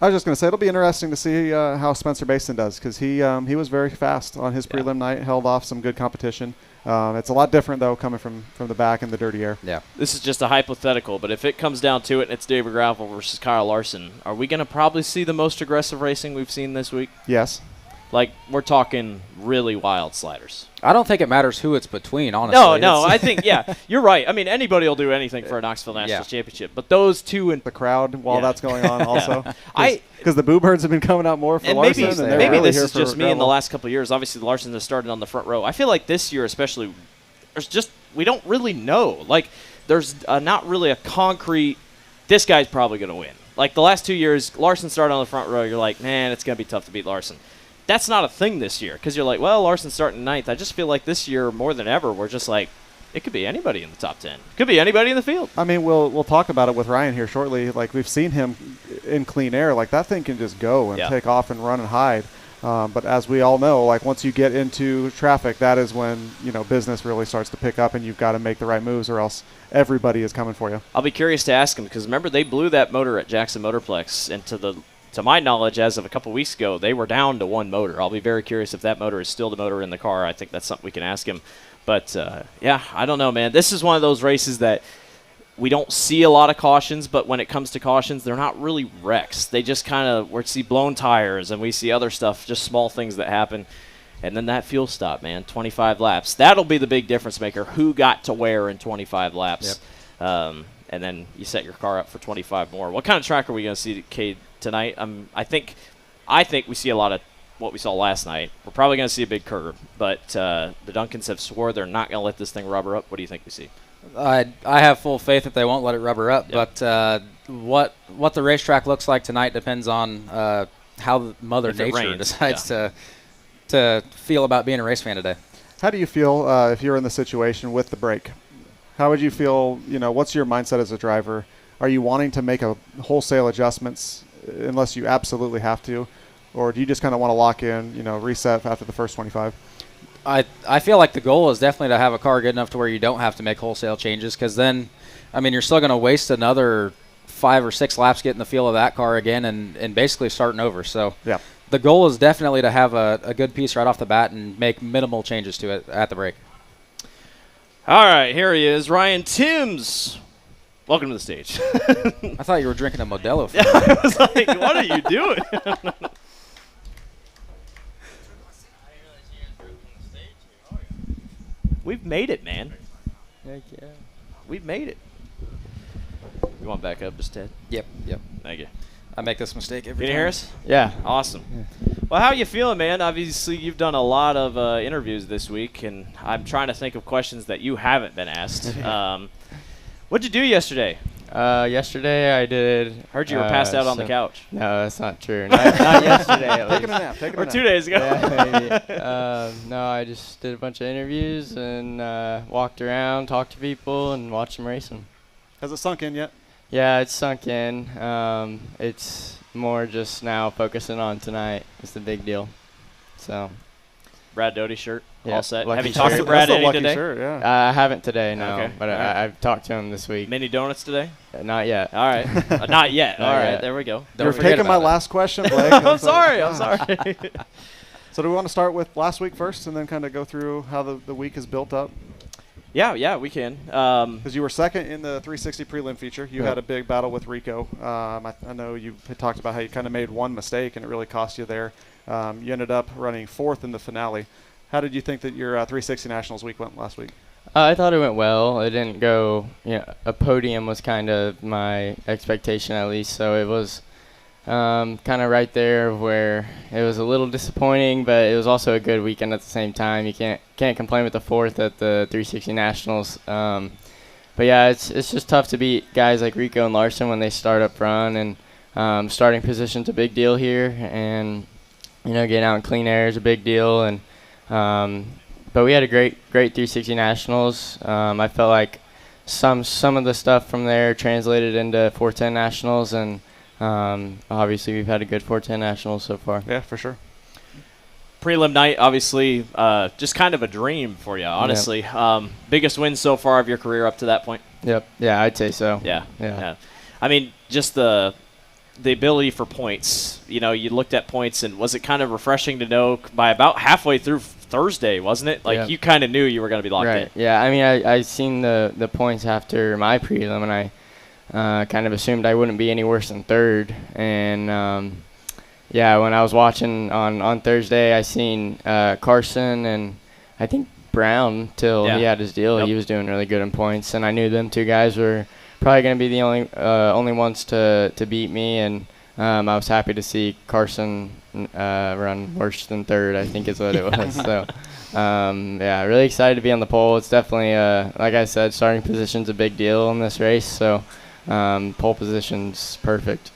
I was just going to say it'll be interesting to see how Spencer Basin does because he was very fast on his prelim night, held off some good competition. It's a lot different, though, coming from the back in the dirty air. Yeah. This is just a hypothetical, but if it comes down to it and it's David Gravel versus Kyle Larson, are we going to probably see the most aggressive racing we've seen this week? Yes. Like, we're talking really wild sliders. I don't think it matters who it's between, honestly. No, I think, you're right. I mean, anybody will do anything for a Knoxville National Championship, but those two in the crowd while that's going on also. Yeah. Because the Boo Birds have been coming out more for Larson. Maybe really this is just me in the last couple of years. Obviously, the Larsons have started on the front row. I feel like this year especially, we don't really know. Like, there's not really a concrete, this guy's probably going to win. Like, the last 2 years, Larson started on the front row. You're like, man, it's going to be tough to beat Larson. That's not a thing this year because you're like, well, Larson's starting 9th. I just feel like this year more than ever, we're just like, it could be anybody in the top 10. Could be anybody in the field. I mean, we'll talk about it with Ryan here shortly. Like, we've seen him in clean air. Like, that thing can just go and take off and run and hide. But as we all know, like, once you get into traffic, that is when, business really starts to pick up and you've got to make the right moves or else everybody is coming for you. I'll be curious to ask him because, remember, they blew that motor at Jackson Motorplex and to my knowledge, as of a couple weeks ago, they were down to one motor. I'll be very curious if that motor is still the motor in the car. I think that's something we can ask him. But, I don't know, man. This is one of those races that we don't see a lot of cautions, but when it comes to cautions, they're not really wrecks. They just we see blown tires, and we see other stuff, just small things that happen. And then that fuel stop, man, 25 laps. That'll be the big difference maker, who got to where in 25 laps. Yep. And then you set your car up for 25 more. What kind of track are we going to see, Cade, tonight? I think we see a lot of what we saw last night. We're probably going to see a big curve, but the Duncans have swore they're not going to let this thing rubber up. What do you think we see? I have full faith that they won't let it rubber up, but what the racetrack looks like tonight depends on how Mother Nature decides to feel about being a race fan today. How do you feel if you're in the situation with the brake? How would you feel, what's your mindset as a driver? Are you wanting to make a wholesale adjustments unless you absolutely have to? Or do you just kind of want to lock in, reset after the first 25? I feel like the goal is definitely to have a car good enough to where you don't have to make wholesale changes because then, you're still going to waste another 5 or 6 laps getting the feel of that car again and basically starting over. So the goal is definitely to have a good piece right off the bat and make minimal changes to it at the brake. All right, here he is, Ryan Timms. Welcome to the stage. I thought you were drinking a Modelo. Yeah, I was like, what are you doing? We've made it, man. Heck yeah. We've made it. You want back up, just Ted? Yep. Thank you. I make this mistake every Can you time. hear us? Yeah. Awesome. Well, how you feeling, man? Obviously, you've done a lot of interviews this week, and I'm trying to think of questions that you haven't been asked. What'd you do yesterday? Yesterday I did. Heard you were passed out on the couch. No, that's not true. Not yesterday. At Taking a least. nap. Taking Or a nap. 2 days ago. Yeah, maybe. No, I just did a bunch of interviews and walked around, talked to people, and watched them racing. Has it sunk in yet? Yeah, it's sunk in. It's more just now focusing on tonight. It's the big deal. So. Brad Doty shirt. Yeah, All set. lucky Have you talked to shirt. Brad That's a any lucky today? shirt, yeah. I haven't today, no. Okay, But all right. I've talked to him this week. Mini donuts today? Not yet. All right. Not yet. Not All right. yet. There we go. You're forget taking my about it. last question, Blake. I'm sorry. So do we want to start with last week first and then kind of go through how the week is built up? Yeah, we can. Because you were second in the 360 prelim feature. You Yeah. had a big battle with Rico. I know you had talked about how you kind of made one mistake and it really cost you there. You ended up running fourth in the finale. How did you think that your 360 Nationals week went last week? I thought it went well. It didn't go, a podium was kind of my expectation at least. So it was kind of right there where it was a little disappointing, but it was also a good weekend at the same time. You can't complain with the fourth at the 360 Nationals. But yeah, it's just tough to beat guys like Rico and Larson when they start up front, and starting position's a big deal here, and getting out in clean air is a big deal, and but we had a great 360 Nationals. I felt like some of the stuff from there translated into 410 Nationals, and obviously we've had a good 410 Nationals so far. Yeah, for sure. Prelim night, obviously, just kind of a dream for you, honestly. Biggest win so far of your career up to that point? Yep. Yeah, I'd say so. Yeah. I mean, just the ability for points. You looked at points, and was it kind of refreshing to know by about halfway through Thursday, wasn't it? Like, Yep. you kind of knew you were going to be locked in. Right. Yeah, I mean, I seen the points after my prelim, and I kind of assumed I wouldn't be any worse than third. And yeah, when I was watching on Thursday, I seen Carson and I think Brown till he had his deal. Yep. He was doing really good in points, and I knew them two guys were probably going to be the only ones to beat me. And I was happy to see Carson run worse than third, I think is what it was. So yeah, really excited to be on the pole. It's definitely like I said, starting position's a big deal in this race. So pole position's perfect.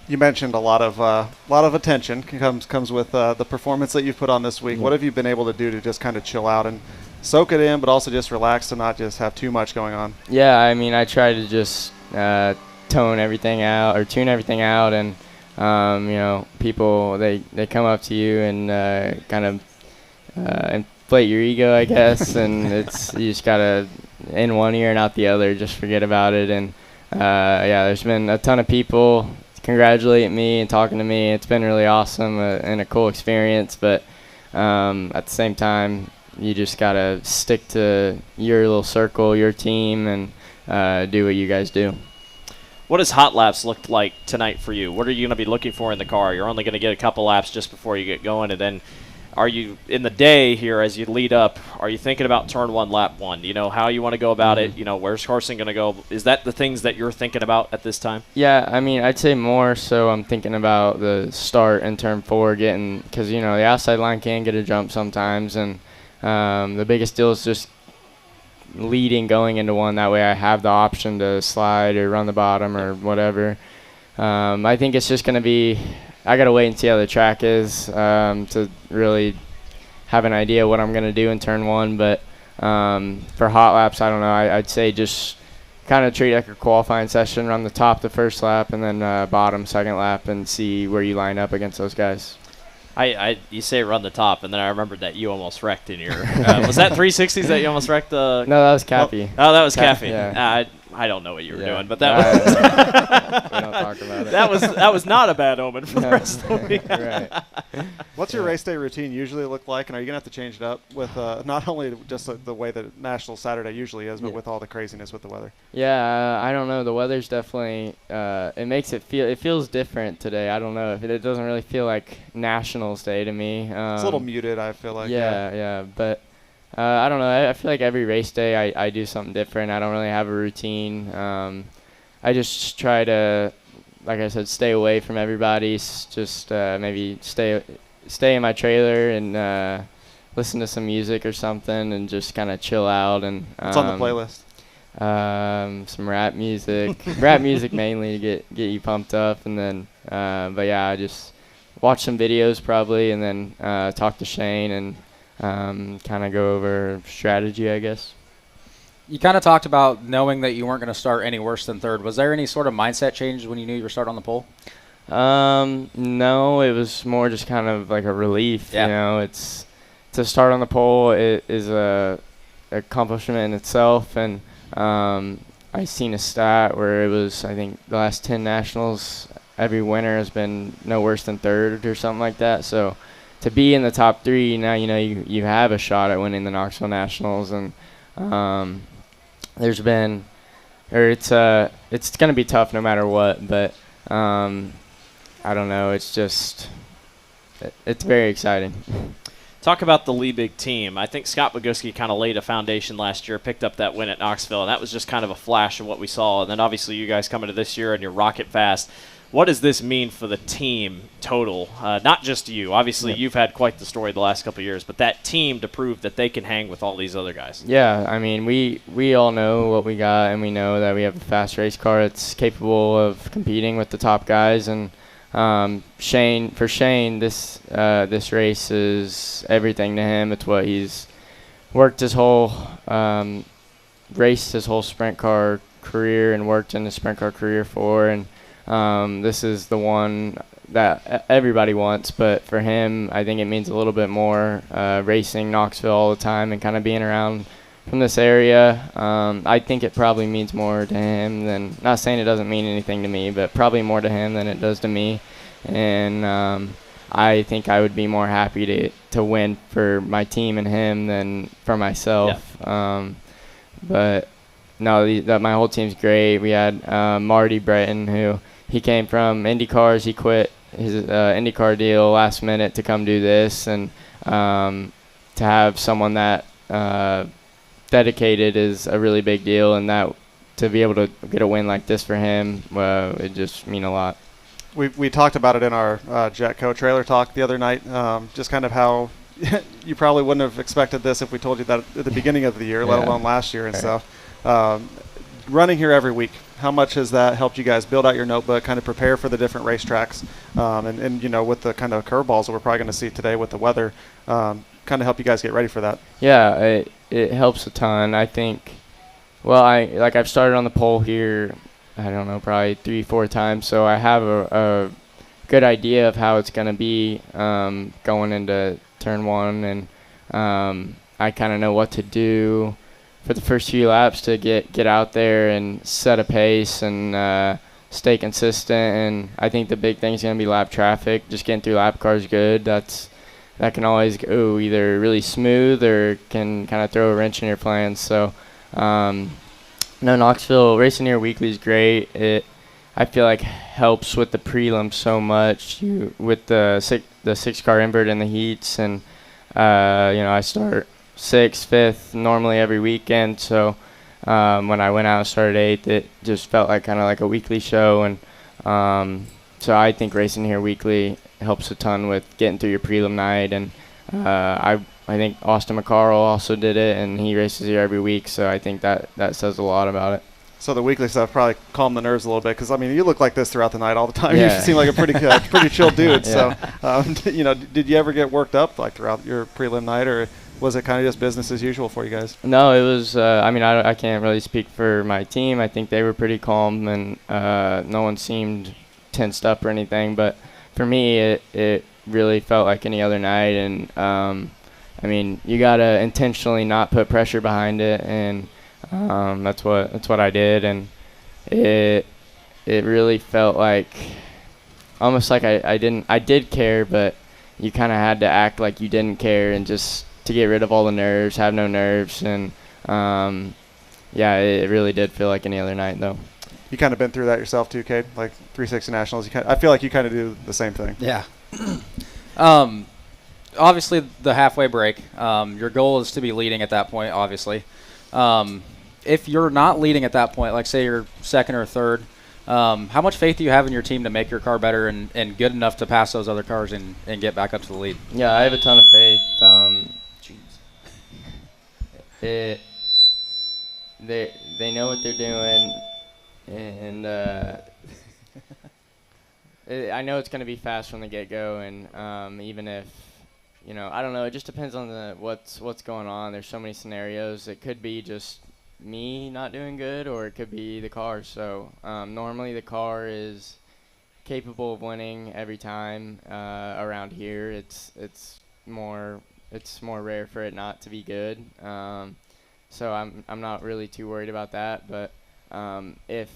You mentioned a lot of attention comes with the performance that you've put on this week. Mm-hmm. What have you been able to do to just kind of chill out and soak it in, but also just relax and not just have too much going on? Yeah, I mean, I try to just tune everything out, and people they come up to you and kind of inflate your ego, I guess, and you just gotta in one ear and out the other, just forget about it. And yeah, there's been a ton of people congratulating me and talking to me. It's been really awesome and a cool experience, but at the same time, you just gotta stick to your little circle, your team, and do what you guys do. What does hot laps look like tonight for you? What are you going to be looking for in the car? You're only going to get a couple laps just before you get going, and then are you in the day here as you lead up? Are you thinking about turn one, lap one? How you want to go about it? Where's Carson going to go? Is that the things that you're thinking about at this time? Yeah, I mean, I'd say more so I'm thinking about the start in turn four, because the outside line can get a jump sometimes, and the biggest deal is just leading going into one. That way I have the option to slide or run the bottom or whatever. I think it's just going to be, I got to wait and see how the track is to really have an idea what I'm going to do in turn one. But for hot laps, I don't know. I'd say just kind of treat it like a qualifying session, run the top the first lap and then bottom second lap, and see where you line up against those guys. You say run the top, and then I remembered that you almost wrecked in your was that 360s that you almost wrecked? No, that was Cappy. Oh, that was Caffey. Yeah. I don't know what you were doing, but we don't talk about that was not a bad omen for the rest of the week. Right. What's your race day routine usually look like, and are you going to have to change it up with not only just the way that National Saturday usually is, but with all the craziness with the weather? Yeah, I don't know. The weather's definitely it makes it feels different today. I don't know if it doesn't really feel like Nationals Day to me. It's a little muted, I feel like. Yeah, but I don't know. I feel like every race day I do something different. I don't really have a routine. I just try to, like I said, stay away from everybody. Just maybe stay in my trailer and listen to some music or something, and just kind of chill out. And what's on the playlist? Some rap music mainly to get you pumped up, and then but yeah, I just watch some videos probably, and then talk to Shane and kind of go over strategy, I guess. You kind of talked about knowing that you weren't going to start any worse than third. Was there any sort of mindset change when you knew you were starting on the pole? No, it was more just kind of like a relief. Yeah. You know, it's to start on the pole. It is a accomplishment in itself, and I seen a stat where it was, I think, the last 10 nationals, every winner has been no worse than third or something like that. So to be in the top 3 now, you know, you have a shot at winning the Knoxville Nationals, and it's going to be tough no matter what, but I don't know. It's very exciting. Talk about the Lee Big team. I think Scott Boguski kind of laid a foundation last year, picked up that win at Knoxville, and that was just kind of a flash of what we saw. And then obviously you guys come into this year and you're rocket fast. What does this mean for the team total? Not just you. Obviously, You've had quite the story the last couple of years, but that team to prove that they can hang with all these other guys. Yeah, I mean, we all know what we got, and we know that we have a fast race car that's capable of competing with the top guys. And Shane, this race is everything to him. It's what he's worked his whole raced his whole sprint car career and worked in the sprint car career for, and this is the one that everybody wants, but for him, I think it means a little bit more, racing Knoxville all the time and kind of being around from this area. I think it probably means more to him than, not saying it doesn't mean anything to me, but probably more to him than it does to me. And I think I would be more happy to win for my team and him than for myself. Yeah. But no, my whole team's great. We had Marty Breton, who he came from IndyCars. He quit his IndyCar deal last minute to come do this, and to have someone that dedicated is a really big deal, and that to be able to get a win like this for him, it just mean a lot. We talked about it in our Jetco trailer talk the other night, just kind of how you probably wouldn't have expected this if we told you that at the beginning of the year, let alone last year and stuff. Running here every week, how much has that helped you guys build out your notebook, kind of prepare for the different racetracks, and you know, with the kind of curveballs that we're probably going to see today with the weather, kind of help you guys get ready for that? Yeah, it helps a ton. I think, well, I've started on the pole here, I don't know, probably 3-4 times, so I have a good idea of how it's going to be going into turn 1, and I kind of know what to do for the first few laps to get out there and set a pace and stay consistent. And I think the big thing is going to be lap traffic, just getting through lap cars good. That can always go either really smooth or can kind of throw a wrench in your plans. So no, Knoxville Racing Here Weekly is great. I feel like helps with the prelims so much, with the 6-car invert in the heats, and I start 6th, 5th normally every weekend. So when I went out and started 8th, it just felt like kind of like a weekly show, and so I think Racing Here Weekly helps a ton with getting through your prelim night. And I think Austin McCarroll also did it, and he races here every week, so I think that says a lot about it. So the weekly stuff probably calmed the nerves a little bit, because I mean, you look like this throughout the night all the time. Yeah. You seem like a pretty chill dude. Yeah. So did you ever get worked up like throughout your prelim night, or was it kind of just business as usual for you guys? No, it was. I can't really speak for my team. I think they were pretty calm, and no one seemed tensed up or anything. But for me, it really felt like any other night. And you gotta intentionally not put pressure behind it, and that's what I did. And it really felt like almost like I did care, but you kind of had to act like you didn't care and just to get rid of all the nerves, have no nerves. And, yeah, it really did feel like any other night, though. You kind of been through that yourself too, Cade? Like 360 Nationals. I feel like you kind of do the same thing. Yeah. Obviously, the halfway break, your goal is to be leading at that point, obviously. If you're not leading at that point, like say you're second or third, how much faith do you have in your team to make your car better and good enough to pass those other cars and get back up to the lead? Yeah, I have a ton of faith. They know what they're doing, and I know it's going to be fast from the get-go, and even if, I don't know, it just depends on what's going on. There's so many scenarios. It could be just me not doing good, or it could be the car. So normally the car is capable of winning every time around here. It's more rare for it not to be good. So I'm not really too worried about that. But if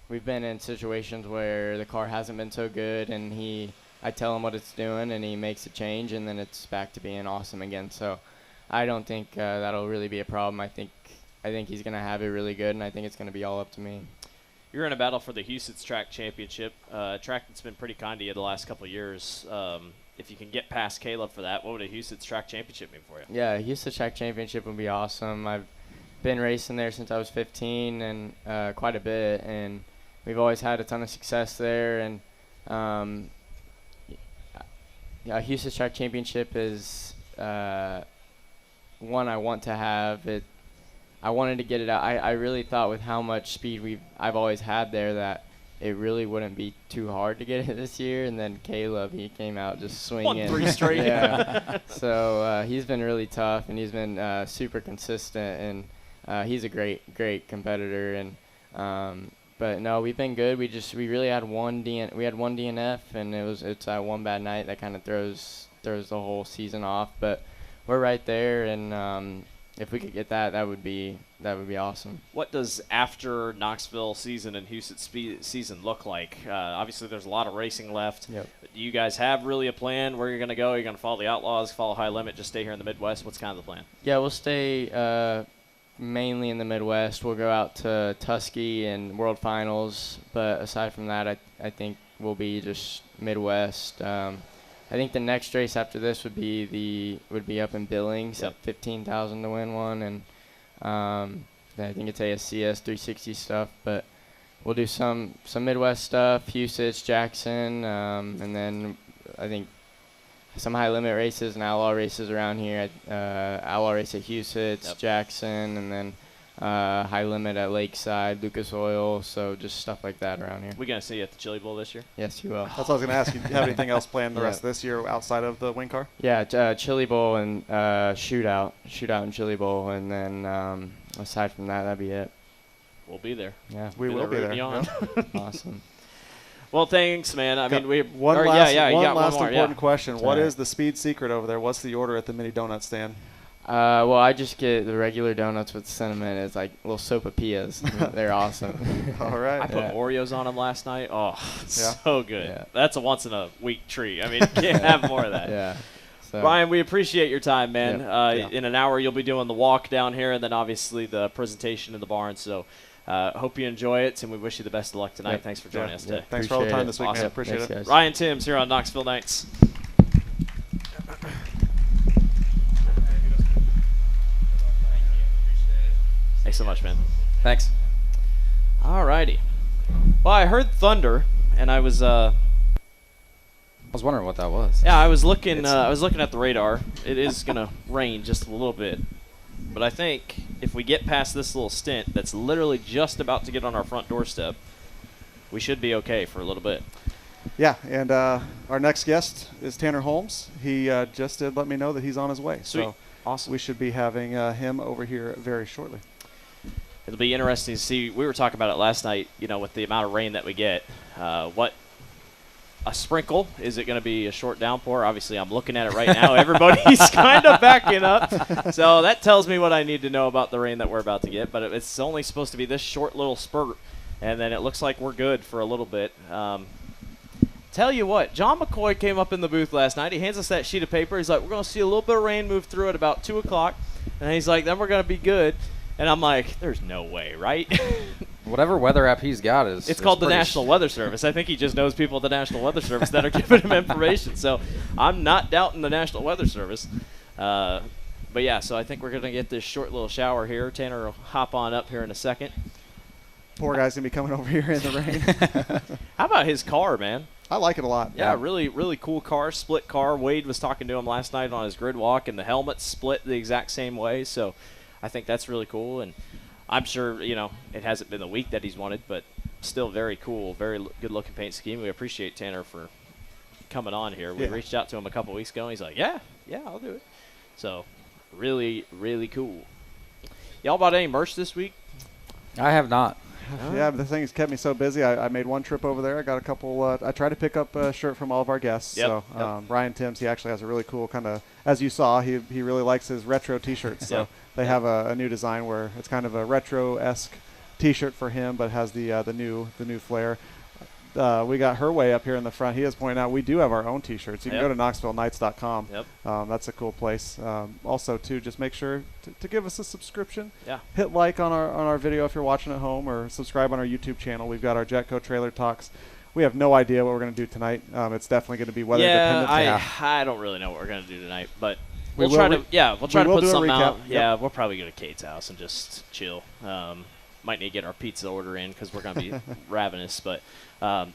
we've been in situations where the car hasn't been so good, and I tell him what it's doing, and he makes a change, and then it's back to being awesome again. So I don't think that'll really be a problem. I think he's going to have it really good, and I think it's going to be all up to me. You're in a battle for the Houston's Track Championship, a track that's been pretty kind to you the last couple of years. If you can get past Caleb for that, what would a Houston's Track Championship mean for you? Yeah, Houston's Track Championship would be awesome. I've been racing there since I was 15 and quite a bit, and we've always had a ton of success there. And Houston's Track Championship is one I want to have. I wanted to get it out. I really thought with how much speed I've always had there that it really wouldn't be too hard to get it this year. And then Caleb, he came out just swinging. 3 straight. Yeah. So he's been really tough, and he's been super consistent, and he's a great competitor. And but no, we've been good. We really had one DNF, and it's one bad night that kind of throws the whole season off. But we're right there, and if we could get that would be awesome. What does after Knoxville season and Houston season look like? Obviously, there's a lot of racing left. Yep. Do you guys have really a plan where you're going to go? You're going to follow the Outlaws, follow High Limit, just stay here in the Midwest? What's kind of the plan? Yeah, we'll stay mainly in the Midwest. We'll go out to Tuskegee and World Finals, but aside from that, I think we'll be just Midwest. I think the next race after this would be up in Billings, Yep. at 15,000 to win one, and I think it's ASCS 360 stuff. But we'll do some Midwest stuff, Huset's, Jackson, and then I think some high limit races and outlaw races around here. Outlaw race at Huset's, Yep. Jackson, and then high limit at Lakeside, Lucas Oil. So just stuff like that around here. We going to see you at the Chili Bowl this year? Yes, you will. That's what I was going to ask you. Do you have anything else planned the Yeah. rest of this year outside of the wing car? Yeah, Chili Bowl and shootout and Chili Bowl, and then aside from that, that'd be it. We'll be there. Yeah, We will be there. rooting you on. Yep. awesome. Well, thanks, man. I mean, One or, last you got one more, important question. What All right. is the speed secret over there? What's the order at the mini donut stand? Well, I just get the regular donuts with cinnamon. It's like little sopapillas. They're awesome. All right. I put Yeah. Oreos on them last night. Oh, Yeah. so good. Yeah. That's a once-in-a-week treat. I mean, you can't have more of that. Yeah. So, Ryan, we appreciate your time, man. Yep. In an hour, you'll be doing the walk down here, and then obviously the presentation in the barn. So hope you enjoy it, and we wish you the best of luck tonight. Yep. Thanks for joining us Yeah. today. Thanks for all the Appreciate time it. this week, man. Awesome. Appreciate Thanks, it. guys. Ryan Timms here on Knoxville Nights. Thanks so much, man. Thanks. All righty. Well, I heard thunder, and I was I was wondering what that was. yeah, I was looking at the radar. It is gonna rain just a little bit, but I think if we get past this little stint that's literally just about to get on our front doorstep, we should be okay for a little bit. Yeah, and our next guest is Tanner Holmes. He just did let me know that he's on his way. Sweet. So Awesome. we should be having him over here very shortly. It'll be interesting to see. We were talking about it last night, with the amount of rain that we get. What a sprinkle. Is it going to be a short downpour? Obviously, I'm looking at it right now. Everybody's kind of backing up. So that tells me what I need to know about the rain that we're about to get. But it's only supposed to be this short little spurt. and then it looks like we're good for a little bit. Tell you what, John McCoy came up in the booth last night. He hands us that sheet of paper. He's like, we're going to see a little bit of rain move through at about 2 o'clock. And he's like, then we're going to be good. And I'm like, there's no way, right? Whatever weather app he's got is. It's called the National Weather Service. I think he just knows people at the National Weather Service that are giving him information. So I'm not doubting the National Weather Service. But yeah, so I think we're going to get this short little shower here. Tanner will hop on up here in a second. Poor guy's going to be coming over here in the rain. How about his car, man? I like it a lot. Yeah, really, really cool car, split car. Wade was talking to him last night on his grid walk, and the helmet split the exact same way. So I think that's really cool. And I'm sure, it hasn't been the week that he's wanted, but still very cool, very good-looking paint scheme. We appreciate Tanner for coming on here. We reached out to him a couple weeks ago, and he's like, yeah, I'll do it. So really, really cool. Y'all bought any merch this week? I have not. Yeah, but the thing has kept me so busy. I made one trip over there. I got a couple. I tried to pick up a shirt from all of our guests. Yep, so Ryan Timms, he actually has a really cool kind of, as you saw, he really likes his retro T-shirts. So they have a new design where it's kind of a retro-esque T-shirt for him, but has the new flair. We got Her Way up here in the front. He has pointed out we do have our own T-shirts. You can go to KnoxvilleKnights.com. Yep. That's a cool place. Also, too, just make sure to give us a subscription. Yeah. Hit like on our video if you're watching at home, or subscribe on our YouTube channel. We've got our Jetco Trailer Talks. We have no idea what we're going to do tonight. It's definitely going to be weather dependent. I don't really know what we're going to do tonight, but we'll try to put something out. Yep. Yeah, we'll probably go to Kate's house and just chill. Might need to get our pizza order in because we're going to be ravenous. But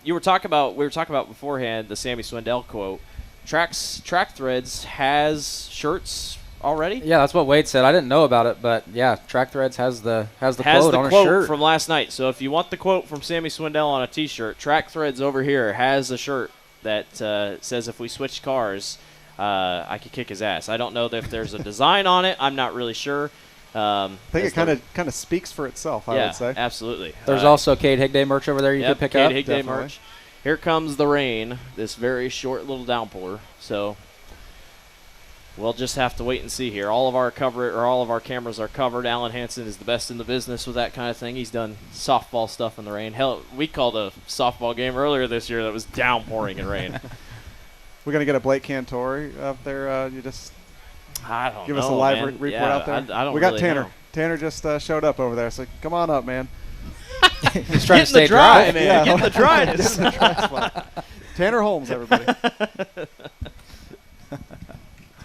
we were talking about beforehand the Sammy Swindell quote. Track Threads has shirts already. Yeah, that's what Wade said. I didn't know about it, but yeah, Track Threads has the quote on a shirt from last night. So if you want the quote from Sammy Swindell on a T-shirt, Track Threads over here has a shirt that says if we switch cars, I could kick his ass. I don't know if there's a design on it. I'm not really sure. I think it kind of speaks for itself, I would say. Absolutely. There's also Cade Higday merch over there you can pick up. Cade Higday merch. Here comes the rain, this very short little downpour. So we'll just have to wait and see here. All of our cameras are covered. Alan Hansen is the best in the business with that kind of thing. He's done softball stuff in the rain. Hell, we called a softball game earlier this year that was downpouring in rain. We're going to get a Blake Cantori up there. You just I don't give know, us a live man. report Yeah, out there. I don't we got really Tanner. know. Tanner just showed up over there, so come on up, man. He's trying to stay dry, dry, man. Yeah. Get the dryness. Get the dry spot. Tanner Holmes, everybody.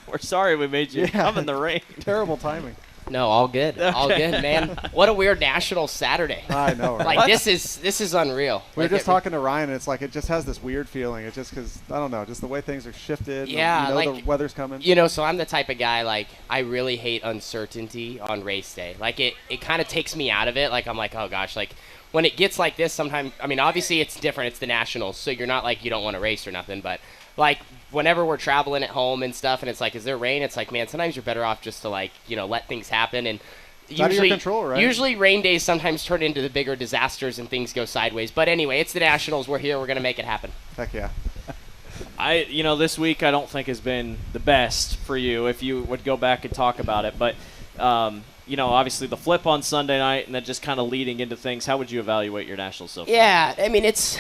We're sorry we made you come in the rain. Terrible timing. No, all good. All good, man. What a weird national Saturday. I know, right? Like, this is unreal. We were just talking to Ryan, and it's like it just has this weird feeling. It's just because, I don't know, just the way things are shifted. Yeah, the weather's coming. So I'm the type of guy, like, I really hate uncertainty on race day. Like, it kind of takes me out of it. Like, I'm like, oh, gosh, like, when it gets like this, sometimes, I mean, obviously it's different. It's the Nationals, so you're not like you don't want to race or nothing, but like whenever we're traveling at home and stuff and it's like, is there rain? It's like, man, sometimes you're better off just to like, let things happen. And it's out of your control, right? Usually rain days sometimes turn into the bigger disasters and things go sideways. But anyway, it's the Nationals. We're here. We're going to make it happen. Heck yeah. This week I don't think has been the best for you if you would go back and talk about it. But, obviously the flip on Sunday night and then just kind of leading into things. How would you evaluate your Nationals so far? Yeah, I mean, it's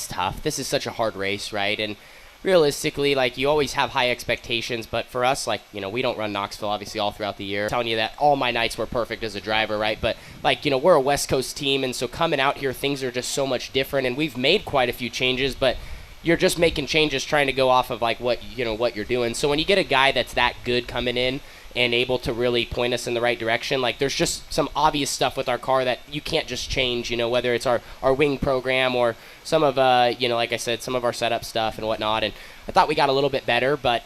tough. This is such a hard race, right? And realistically, like, you always have high expectations, but for us, like, we don't run Knoxville, obviously, all throughout the year. I'm telling you that all my nights were perfect as a driver, right? But, like, we're a West Coast team, and so coming out here, things are just so much different, and we've made quite a few changes, but you're just making changes trying to go off of, like, what you're doing. So when you get a guy that's that good coming in and able to really point us in the right direction, like, there's just some obvious stuff with our car that you can't just change, whether it's our wing program or some of, like I said, some of our setup stuff and whatnot. And I thought we got a little bit better, but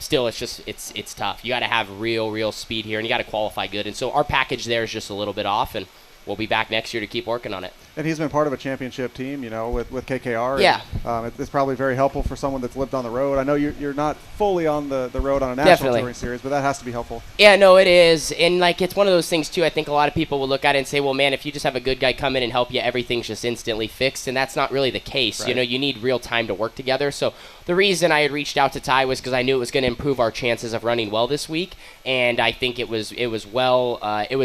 still, it's tough. You got to have real speed here, and you got to qualify good. And so our package there is just a little bit off, and we'll be back next year to keep working on it. And he's been part of a championship team, with KKR. Yeah. And, it's probably very helpful for someone that's lived on the road. I know you're not fully on the road on a national touring series, but that has to be helpful. Yeah, no, it is. And, like, it's one of those things, too. I think a lot of people will look at it and say, well, man, if you just have a good guy come in and help you, everything's just instantly fixed. And that's not really the case. Right. You need real time to work together. So the reason I had reached out to Ty was because I knew it was going to improve our chances of running well this week. And I think it was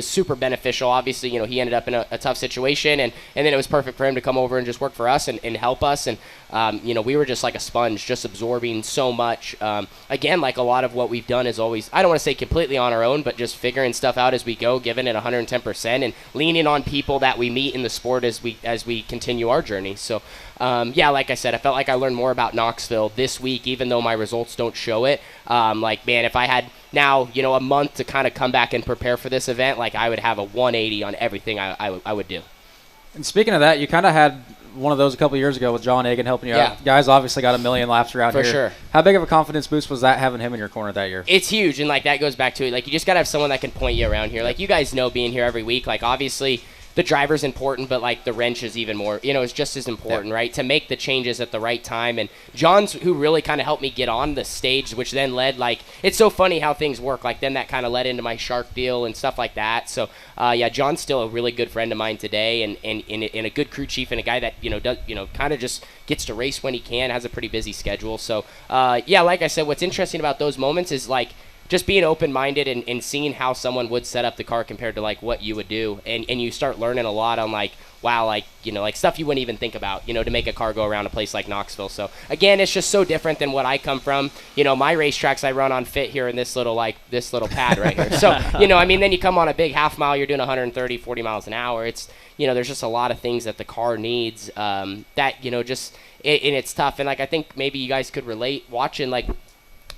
super beneficial. Obviously, he ended ended up in a tough situation, and then it was perfect for him to come over and just work for us and help us. And we were just like a sponge, just absorbing so much. Again, like a lot of what we've done is always, I don't want to say completely on our own, but just figuring stuff out as we go, giving it 110%, and leaning on people that we meet in the sport as we continue our journey. So like I said, I felt like I learned more about Knoxville this week, even though my results don't show it. If I had now, a month to kind of come back and prepare for this event, like I would have a 180 on everything I would do. And speaking of that, you kind of had one of those a couple years ago with John Egan helping you out. Guys obviously got a million laps around here. For sure. How big of a confidence boost was that having him in your corner that year? It's huge, and that goes back to it. You just got to have someone that can point you around here. You guys know, being here every week, obviously the driver's important, but the wrench is even more, it's just as important, right? To make the changes at the right time. And John's who really kind of helped me get on the stage, which then led, it's so funny how things work. Then that kind of led into my Shark deal and stuff like that. So, John's still a really good friend of mine today, and a good crew chief, and a guy that, does, kind of just gets to race when he can, has a pretty busy schedule. So, like I said, what's interesting about those moments is, just being open-minded and seeing how someone would set up the car compared to what you would do, and you start learning a lot on stuff you wouldn't even think about, to make a car go around a place like Knoxville. So again, it's just so different than what I come from. My racetracks I run on fit here in this little pad right here. So then you come on a big half mile, you're doing 130, 40 miles an hour. It's there's just a lot of things that the car needs and it's tough. And I think maybe you guys could relate watching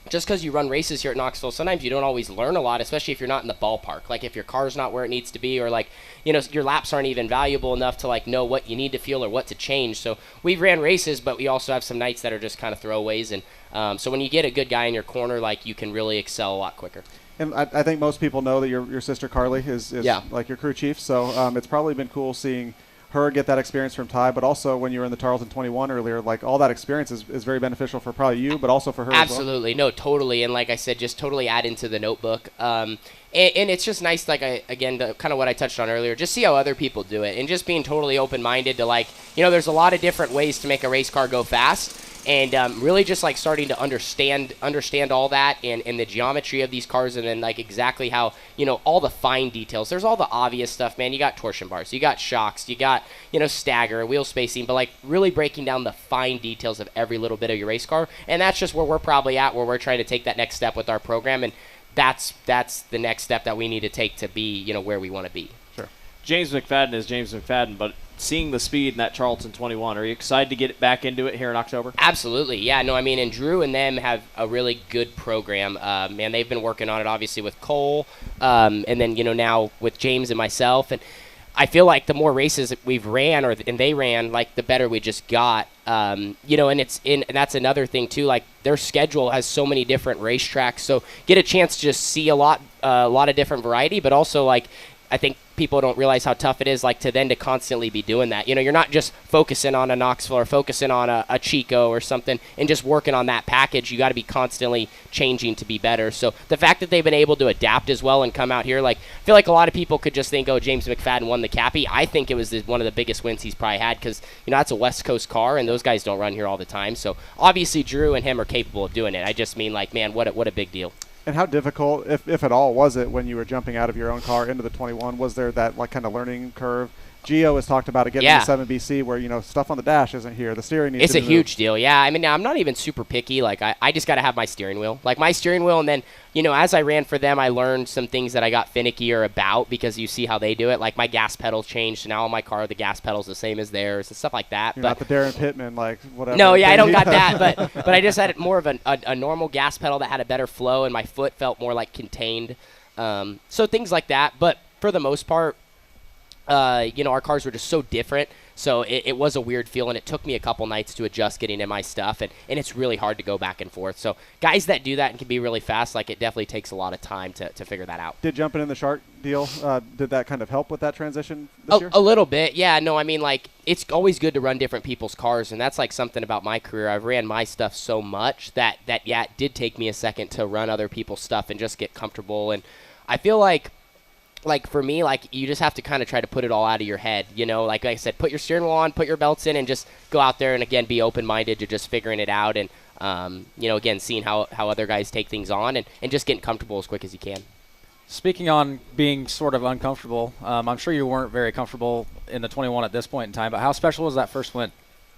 just because you run races here at Knoxville, sometimes you don't always learn a lot, especially if you're not in the ballpark. If your car's not where it needs to be, or your laps aren't even valuable enough to know what you need to feel or what to change. So we ran races, but we also have some nights that are just kind of throwaways. And so when you get a good guy in your corner, you can really excel a lot quicker. And I think most people know that your sister Carly is your crew chief. So it's probably been cool seeing her get that experience from Ty, but also when you were in the Tarleton 21 earlier, all that experience is very beneficial for probably you, but also for her Absolutely. as well. No, totally. And like I said, just totally add into the notebook. And it's just nice, kind of what I touched on earlier, just see how other people do it, and just being totally open-minded to there's a lot of different ways to make a race car go fast. And really just starting to understand all that and the geometry of these cars, and then exactly how all the fine details. There's all the obvious stuff, man. You got torsion bars, you got shocks, you got stagger, wheel spacing, but really breaking down the fine details of every little bit of your race car. And that's just where we're probably at, where we're trying to take that next step with our program, and that's the next step that we need to take to be where we want to be. Sure. James McFadden is James McFadden, but seeing the speed in that Tarleton 21, are you excited to get back into it here in October? Absolutely, yeah. No, and Drew and them have a really good program. Man, they've been working on it obviously with Cole, and then now with James and myself, and I feel like the more races that we've ran and they ran, the better we just got. And that's another thing too. Their schedule has so many different racetracks, so get a chance to just see a lot of different variety, but also I think people don't realize how tough it is to constantly be doing that. You're not just focusing on a Knoxville or focusing on a Chico or something and just working on that package. You got to be constantly changing to be better. So the fact that they've been able to adapt as well and come out here, I feel like a lot of people could just think, oh, James McFadden won the Cappy. I think it was one of the biggest wins he's probably had, because that's a West Coast car and those guys don't run here all the time. So obviously Drew and him are capable of doing it. I just mean man, what a big deal. And how difficult, if at all, was it when you were jumping out of your own car into the 21? Was there that kind of learning curve? Gio has talked about it getting the 7BC where, stuff on the dash isn't here. The steering needs to be It's a huge deal, yeah. I'm not even super picky. I just got to have my steering wheel. My steering wheel, and then, as I ran for them, I learned some things that I got finickier about, because you see how they do it. My gas pedals changed. Now on my car, the gas pedal's the same as theirs and stuff like that. You're not the Darren Pittman, whatever. No, yeah, I don't got that. But I just had more of a normal gas pedal that had a better flow, and my foot felt more contained. So things like that. But for the most part, our cars were just so different, so it was a weird feel, and it took me a couple nights to adjust getting in my stuff, and it's really hard to go back and forth. So guys that do that and can be really fast, it definitely takes a lot of time to figure that out. Did jumping in the Shark deal, did that kind of help with that transition this year? A little bit, yeah. No, it's always good to run different people's cars, and that's something about my career. I've ran my stuff so much that it did take me a second to run other people's stuff and just get comfortable, and I feel like for me, you just have to kind of try to put it all out of your head, like I said, put your steering wheel on, put your belts in, and just go out there and, again, be open-minded to just figuring it out, and, again, seeing how other guys take things on, and just getting comfortable as quick as you can. Speaking on being sort of uncomfortable, I'm sure you weren't very comfortable in the 21 at this point in time, but how special was that first win?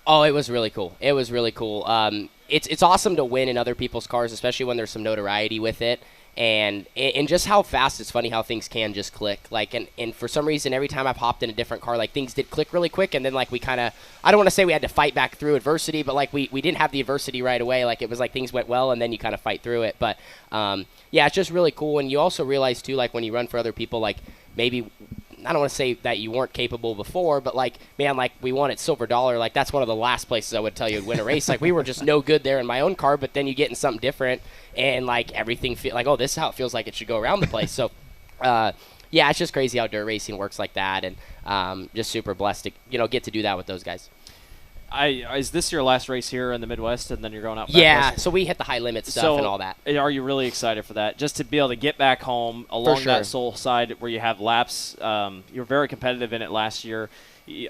Oh, it was really cool. It was really cool. It's awesome to win in other people's cars, especially when there's some notoriety with it. And just how fast, it's funny how things can just click. Like, and for some reason, every time I've hopped in a different car, like, things did click really quick. And then, like, we kind of, I don't want to say we had to fight back through adversity, but, like, we didn't have the adversity right away. Like, it was like things went well, and then you kind of fight through it. But, yeah, it's just really cool. And you also realize, too, like, when you run for other people, like, maybe – I don't want to say that you weren't capable before, but, like, man, like, we won at Silver Dollar. Like, that's one of the last places I would tell you to win a race. Like, we were just no good there in my own car, but then you get in something different, and, like, everything like, oh, this is how it feels like it should go around the place. So, yeah, it's just crazy how dirt racing works like that, and just super blessed to, get to do that with those guys. Is this your last race here in the Midwest, and then you're going out back Yeah, west? so we hit the high limit stuff and all that. Are you really excited for that? Just to be able to get back home along sure. that sole side where you have laps. You're very competitive in it last year.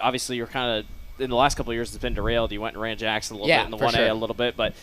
Obviously, you're kind of in the last couple of years it's been derailed. You went and ran Jackson a little bit in the 1A sure. a little bit, but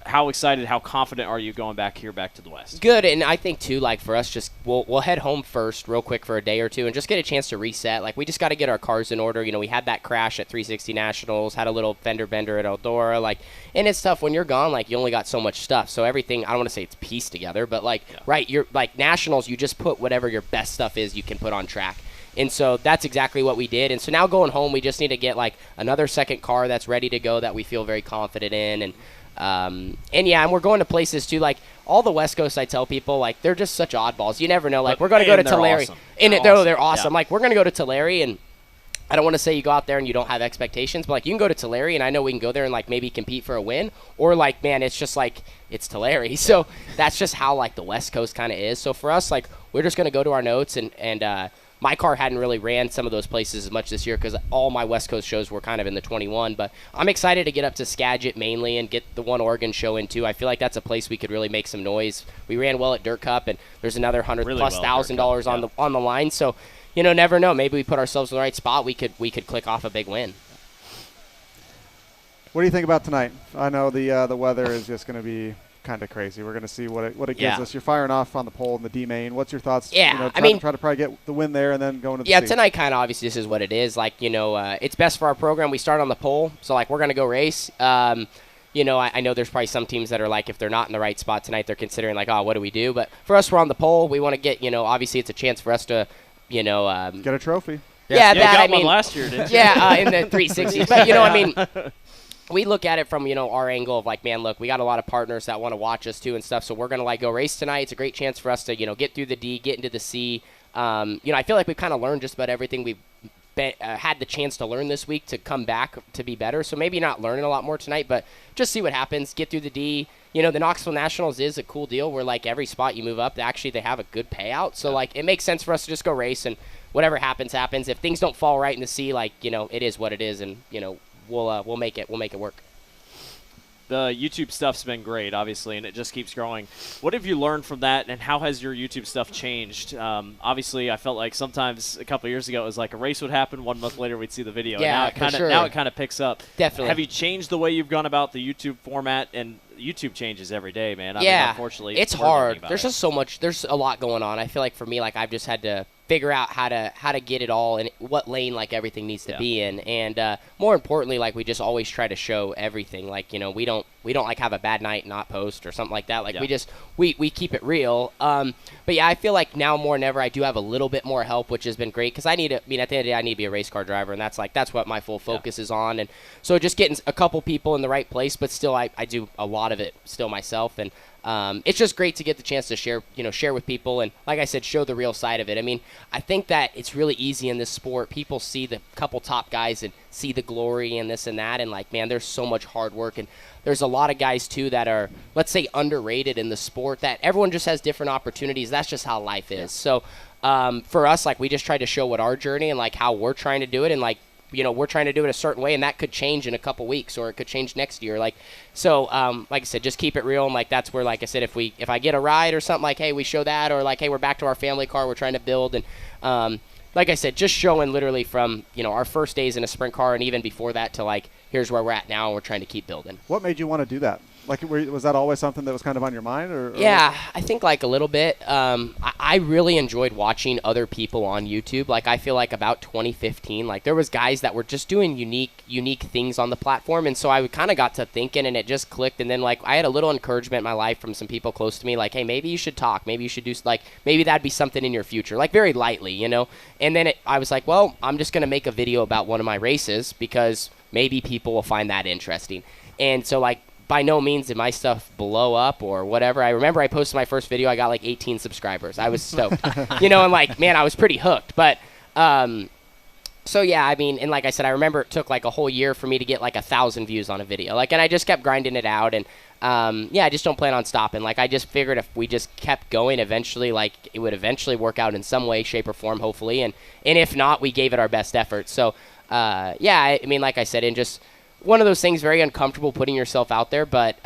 how excited, how confident are you going back here, back to the West? Good, and I think, too, like, for us, just we'll head home first real quick for a day or two and just get a chance to reset. Like, we just got to get our cars in order. We had that crash at 360 Nationals, had a little fender bender at Eldora, like, and it's tough when you're gone. Like, you only got so much stuff, so everything, I don't want to say it's pieced together, but, like, right, you're, like, Nationals, you just put whatever your best stuff is you can put on track. And so that's exactly what we did. And so now going home, we just need to get, like, another second car that's ready to go that we feel very confident in. And yeah, and we're going to places too, like all the West Coast. I tell people, like, they're just such oddballs. You never know. Like, we're going to go to Tulare, awesome. and they're awesome. Yeah. Like, we're going to go to Tulare, and I don't want to say you go out there and you don't have expectations, but, like, you can go to Tulare, and I know we can go there and, like, maybe compete for a win, or, like, man, it's just like it's Tulare. So that's just how, like, the West Coast kind of is. So for us, like, we're just going to go to our notes, and my car hadn't really ran some of those places as much this year because all my West Coast shows were kind of in the 21. But I'm excited to get up to Skagit mainly and get the one Oregon show in too. I feel like that's a place we could really make some noise. We ran well at Dirt Cup, and there's another $100,000+ on the line. So, never know. Maybe we put ourselves in the right spot. We could click off a big win. What do you think about tonight? I know the weather is just going to be kind of crazy. We're going to see what it gives us. You're firing off on the pole in the D main. What's your thoughts? Yeah, try to probably get the win there and then go into the C. C. Tonight kind of obviously this is what it is. Like, it's best for our program. We start on the pole, so, like, we're going to go race. I know there's probably some teams that are like, if they're not in the right spot tonight, they're considering, like, oh, what do we do? But for us, we're on the pole. We want to get, obviously it's a chance for us to, get a trophy. Yeah, you got one last year, didn't you? Yeah, in the 360s. But, we look at it from, our angle of, like, man, look, we got a lot of partners that want to watch us too and stuff, so we're going to, like, go race tonight. It's a great chance for us to, get through the D, get into the C. I feel like we've kind of learned just about everything we've had the chance to learn this week to come back to be better. So maybe not learning a lot more tonight, but just see what happens, get through the D. The Knoxville Nationals is a cool deal where, like, every spot you move up, actually they have a good payout. So, like, it makes sense for us to just go race, and whatever happens, happens. If things don't fall right in the C, like, it is what it is, and, we'll make it work. The YouTube stuff's been great, obviously, and it just keeps growing. What have you learned from that, and how has your YouTube stuff changed? Obviously, I felt like sometimes a couple of years ago it was like a race would happen, 1 month later we'd see the video. Yeah, and now it kind of picks up. Definitely. Have you changed the way you've gone about the YouTube format? And YouTube changes every day, man. Unfortunately, it's hard. There's just so much. There's a lot going on. I feel like for me, like, I've just had to figure out how to get it all and what lane, like, everything needs to be in, and more importantly, like, we just always try to show everything. Like, we don't like have a bad night and not post or something like that. Like, we keep it real. But yeah, I feel like now more than ever I do have a little bit more help, which has been great because at the end of the day I need to be a race car driver, and that's what my full focus is on. And so just getting a couple people in the right place, but still I do a lot of it still myself, and it's just great to get the chance to share with people, and like I said, show the real side of it. I mean, I think that it's really easy in this sport. People see the couple top guys and see the glory and this and that, and, like, man, there's so much hard work, and there's a lot of guys too that are, let's say, underrated in the sport, that everyone just has different opportunities. That's just how life is. So for us, like, we just try to show what our journey and, like, how we're trying to do it, and, like, we're trying to do it a certain way, and that could change in a couple weeks, or it could change next year. Like, so, like I said, just keep it real. And, like, that's where, like I said, if I get a ride or something, like, hey, we show that, or, like, hey, we're back to our family car, we're trying to build. And like I said, just showing literally from, our first days in a sprint car, and even before that, to, like, here's where we're at now, and we're trying to keep building. What made you want to do that? Like, was that always something that was kind of on your mind? Or Yeah, I think like a little bit. I really enjoyed watching other people on YouTube. Like, I feel like about 2015, like there was guys that were just doing unique things on the platform, and so I kind of got to thinking, and it just clicked. And then like I had a little encouragement in my life from some people close to me, like, hey, maybe you should talk, maybe you should do like maybe that'd be something in your future, like very lightly, you know. And then I was like, well, I'm just gonna make a video about one of my races because maybe people will find that interesting. And so like, by no means did my stuff blow up or whatever. I remember I posted my first video. I got like 18 subscribers. I was stoked, you know, and like, man, I was pretty hooked. But so yeah, I mean, and like I said, I remember it took like a whole year for me to get like 1,000 views on a video. Like, and I just kept grinding it out. And yeah, I just don't plan on stopping. Like, I just figured if we just kept going, eventually, like it would eventually work out in some way, shape, or form, hopefully. And if not, we gave it our best effort. So yeah, I mean, like I said, and just one of those things, very uncomfortable putting yourself out there, but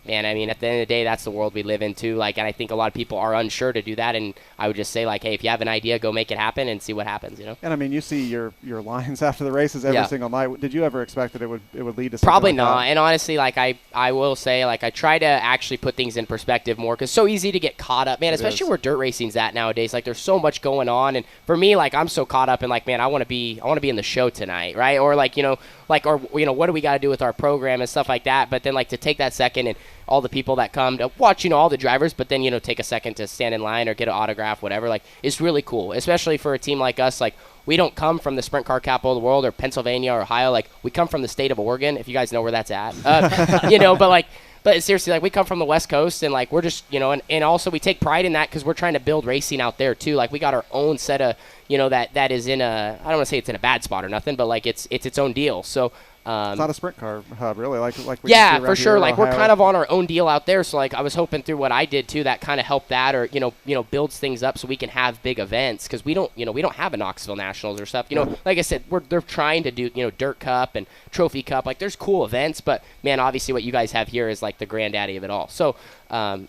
man, I mean, at the end of the day, that's the world we live in too. Like, and I think a lot of people are unsure to do that, and I would just say like, hey, if you have an idea, go make it happen and see what happens, you know. And I mean, you see your lines after the races every single night. Did you ever expect that it would lead to something Probably like not. that? And honestly, like I will say, like I try to actually put things in perspective more, because it's so easy to get caught up, man. Especially where dirt racing's at nowadays. Like, there's so much going on, and for me, like I'm so caught up in like, man, I want to be in the show tonight, right? Or like, you know, like, or you know, what do we got to do with our program and stuff like that? But then like to take that second and all the people that come to watch, you know, all the drivers, but then, you know, take a second to stand in line or get an autograph, whatever, like, it's really cool, especially for a team like us. Like, we don't come from the sprint car capital of the world or Pennsylvania or Ohio. Like, we come from the state of Oregon, if you guys know where that's at. You know, but seriously, like, we come from the West Coast, and, like, we're just, you know, and also we take pride in that because we're trying to build racing out there, too. Like, we got our own set of, you know, that is in a, I don't want to say it's in a bad spot or nothing, but, like, it's its own deal. So, it's not a sprint car hub, really. Like we yeah, see for sure. Like, Ohio. we're kind of on our own deal out there. So, like, I was hoping through what I did too, that kind of helped that, or you know, builds things up so we can have big events, because we don't have a Knoxville Nationals or stuff. You know, like I said, they're trying to do, you know, Dirt Cup and Trophy Cup. Like, there's cool events, but man, obviously what you guys have here is like the granddaddy of it all. So,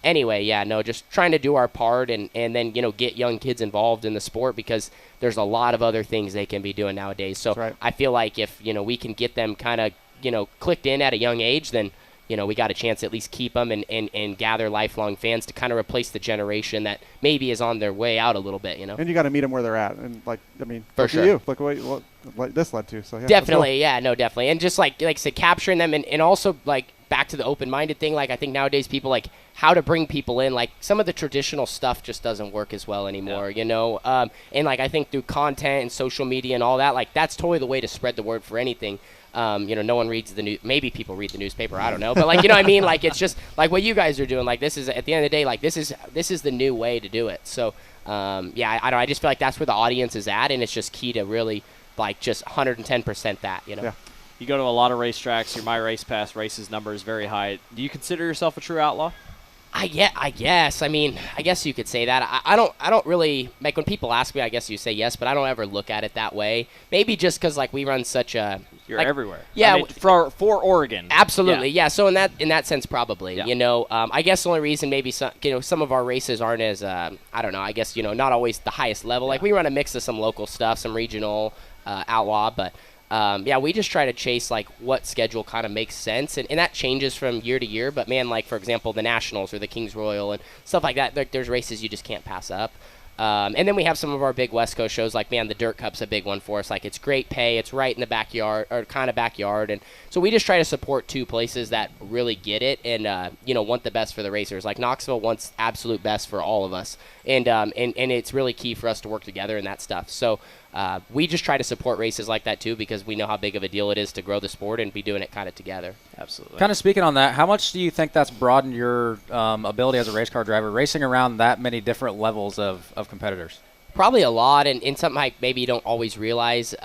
anyway, yeah, no, just trying to do our part and then, you know, get young kids involved in the sport, because there's a lot of other things they can be doing nowadays. So right. I feel like if, you know, we can get them kind of, you know, clicked in at a young age, then, you know, we got a chance to at least keep them and gather lifelong fans to kind of replace the generation that maybe is on their way out a little bit, you know. And you got to meet them where they're at. And, like, I mean, for look sure. at you. Look what this led to. So, yeah, definitely, yeah, no, definitely. And just, like I said, capturing them and also, like, back to the open-minded thing, like, I think nowadays people, like, how to bring people in, like, some of the traditional stuff just doesn't work as well anymore, you know. And, like, I think through content and social media and all that, like, that's totally the way to spread the word for anything. You know, no one reads the news. Maybe people read the newspaper. I don't know. But, like, you know what I mean? Like, it's just like what you guys are doing. Like, this is, at the end of the day, like, this is the new way to do it. So, yeah, I just feel like that's where the audience is at, and it's just key to really, like, just 110% that, you know. Yeah. You go to a lot of racetracks. Your My Race Pass races number is very high. Do you consider yourself a true outlaw? I guess. I mean, I guess you could say that. I don't really, like, when people ask me, I guess you say yes, but I don't ever look at it that way. Maybe just because, like, we run such a... You're like, everywhere. Yeah. I mean, for Oregon. Absolutely. Yeah. So in that sense, probably, yeah. You know, I guess the only reason maybe some of our races aren't as, I don't know, I guess, you know, not always the highest level. Like, we run a mix of some local stuff, some regional, outlaw, but... yeah, we just try to chase, like, what schedule kind of makes sense, and that changes from year to year, but, man, like, for example, the Nationals or the Kings Royal and stuff like that, there's races you just can't pass up. And then we have some of our big West Coast shows, like, man, the Dirt Cup's a big one for us. Like, it's great pay, it's right in the backyard, or kind of backyard, and so we just try to support two places that really get it and, you know, want the best for the racers. Like, Knoxville wants absolute best for all of us, and it's really key for us to work together in that stuff. So we just try to support races like that, too, because we know how big of a deal it is to grow the sport and be doing it kind of together. Absolutely. Kind of speaking on that, how much do you think that's broadened your ability as a race car driver, racing around that many different levels of competitors? Probably a lot, and something like maybe you don't always realize.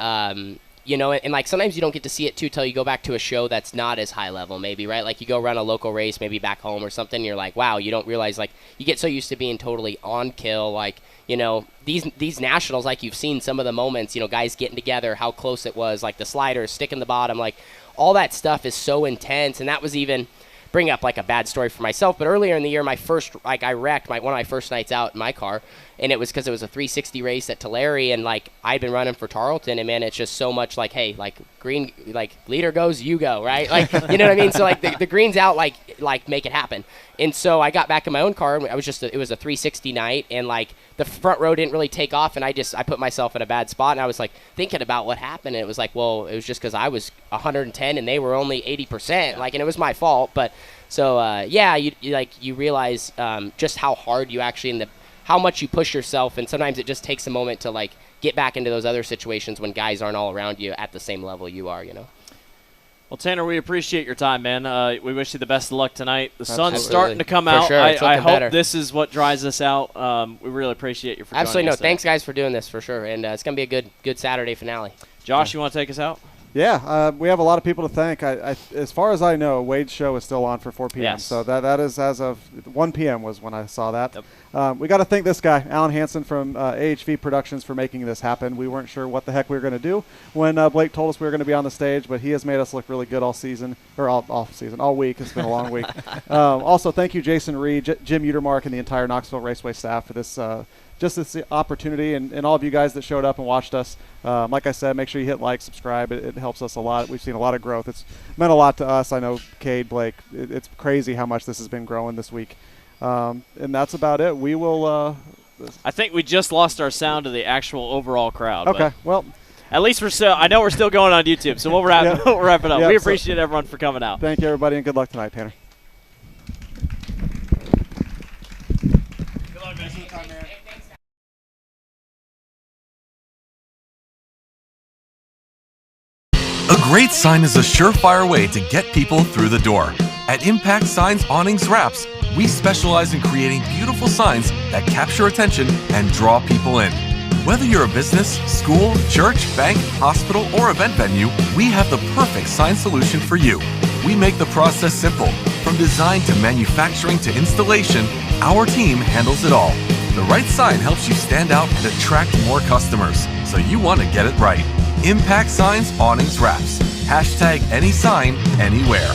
You know, and like sometimes you don't get to see it too till you go back to a show that's not as high level, maybe, right? Like you go run a local race, maybe back home or something, and you're like, wow, you don't realize, like, you get so used to being totally on kill, like, you know, these nationals, like you've seen some of the moments, you know, guys getting together, how close it was, like the sliders, stick in the bottom, like all that stuff is so intense, and that was even bring up like a bad story for myself, but earlier in the year, I wrecked one of my first nights out in my car, and it was because it was a 360 race at Tulare, and like I'd been running for Tarleton, and man, it's just so much like, hey, like green, like leader goes, you go, right? Like, you know what I mean? So like the green's out, like make it happen. And so I got back in my own car, and it was a 360 night, and like the front row didn't really take off, and I put myself in a bad spot, and I was like thinking about what happened, and it was like, well, it was just because I was 110 and they were only 80%, like, and it was my fault. But so you realize just how hard you actually how much you push yourself, and sometimes it just takes a moment to like get back into those other situations when guys aren't all around you at the same level you are, you know. Well, Tanner, we appreciate your time, man. We wish you the best of luck tonight. The sun's Absolutely. starting to come For out. sure. It's I looking hope better. this is what dries us out. We really appreciate you for joining Absolutely. No, us today. thanks guys for doing this for sure, and it's gonna be a good Saturday finale. Josh, you want to take us out? Yeah, we have a lot of people to thank. As far as I know, Wade's show is still on for 4 p.m. Yes. So that is as of 1 p.m. was when I saw that. Yep. We got to thank this guy, Alan Hansen from AHV Productions, for making this happen. We weren't sure what the heck we were going to do when Blake told us we were going to be on the stage, but he has made us look really good all season, or all week. It's been a long week. Also, thank you, Jason Reed, Jim Utermark, and the entire Knoxville Raceway staff for this this opportunity, and all of you guys that showed up and watched us. Like I said, make sure you hit like, subscribe. It helps us a lot. We've seen a lot of growth. It's meant a lot to us. I know Cade, Blake. It's crazy how much this has been growing this week. And that's about it. We will. I think we just lost our sound to the actual overall crowd. Okay. Well, at least I know we're still going on YouTube, so we'll wrap, we'll wrap it up. Yeah, We appreciate everyone for coming out. Thank you, everybody, and good luck tonight, Tanner. Good luck, man. A great sign is a surefire way to get people through the door. At Impact Signs, Awnings, Wraps, we specialize in creating beautiful signs that capture attention and draw people in. Whether you're a business, school, church, bank, hospital, or event venue, we have the perfect sign solution for you. We make the process simple. From design to manufacturing to installation, our team handles it all. The right sign helps you stand out and attract more customers, so you want to get it right. Impact Signs, Awnings, Wraps. #any sign, anywhere.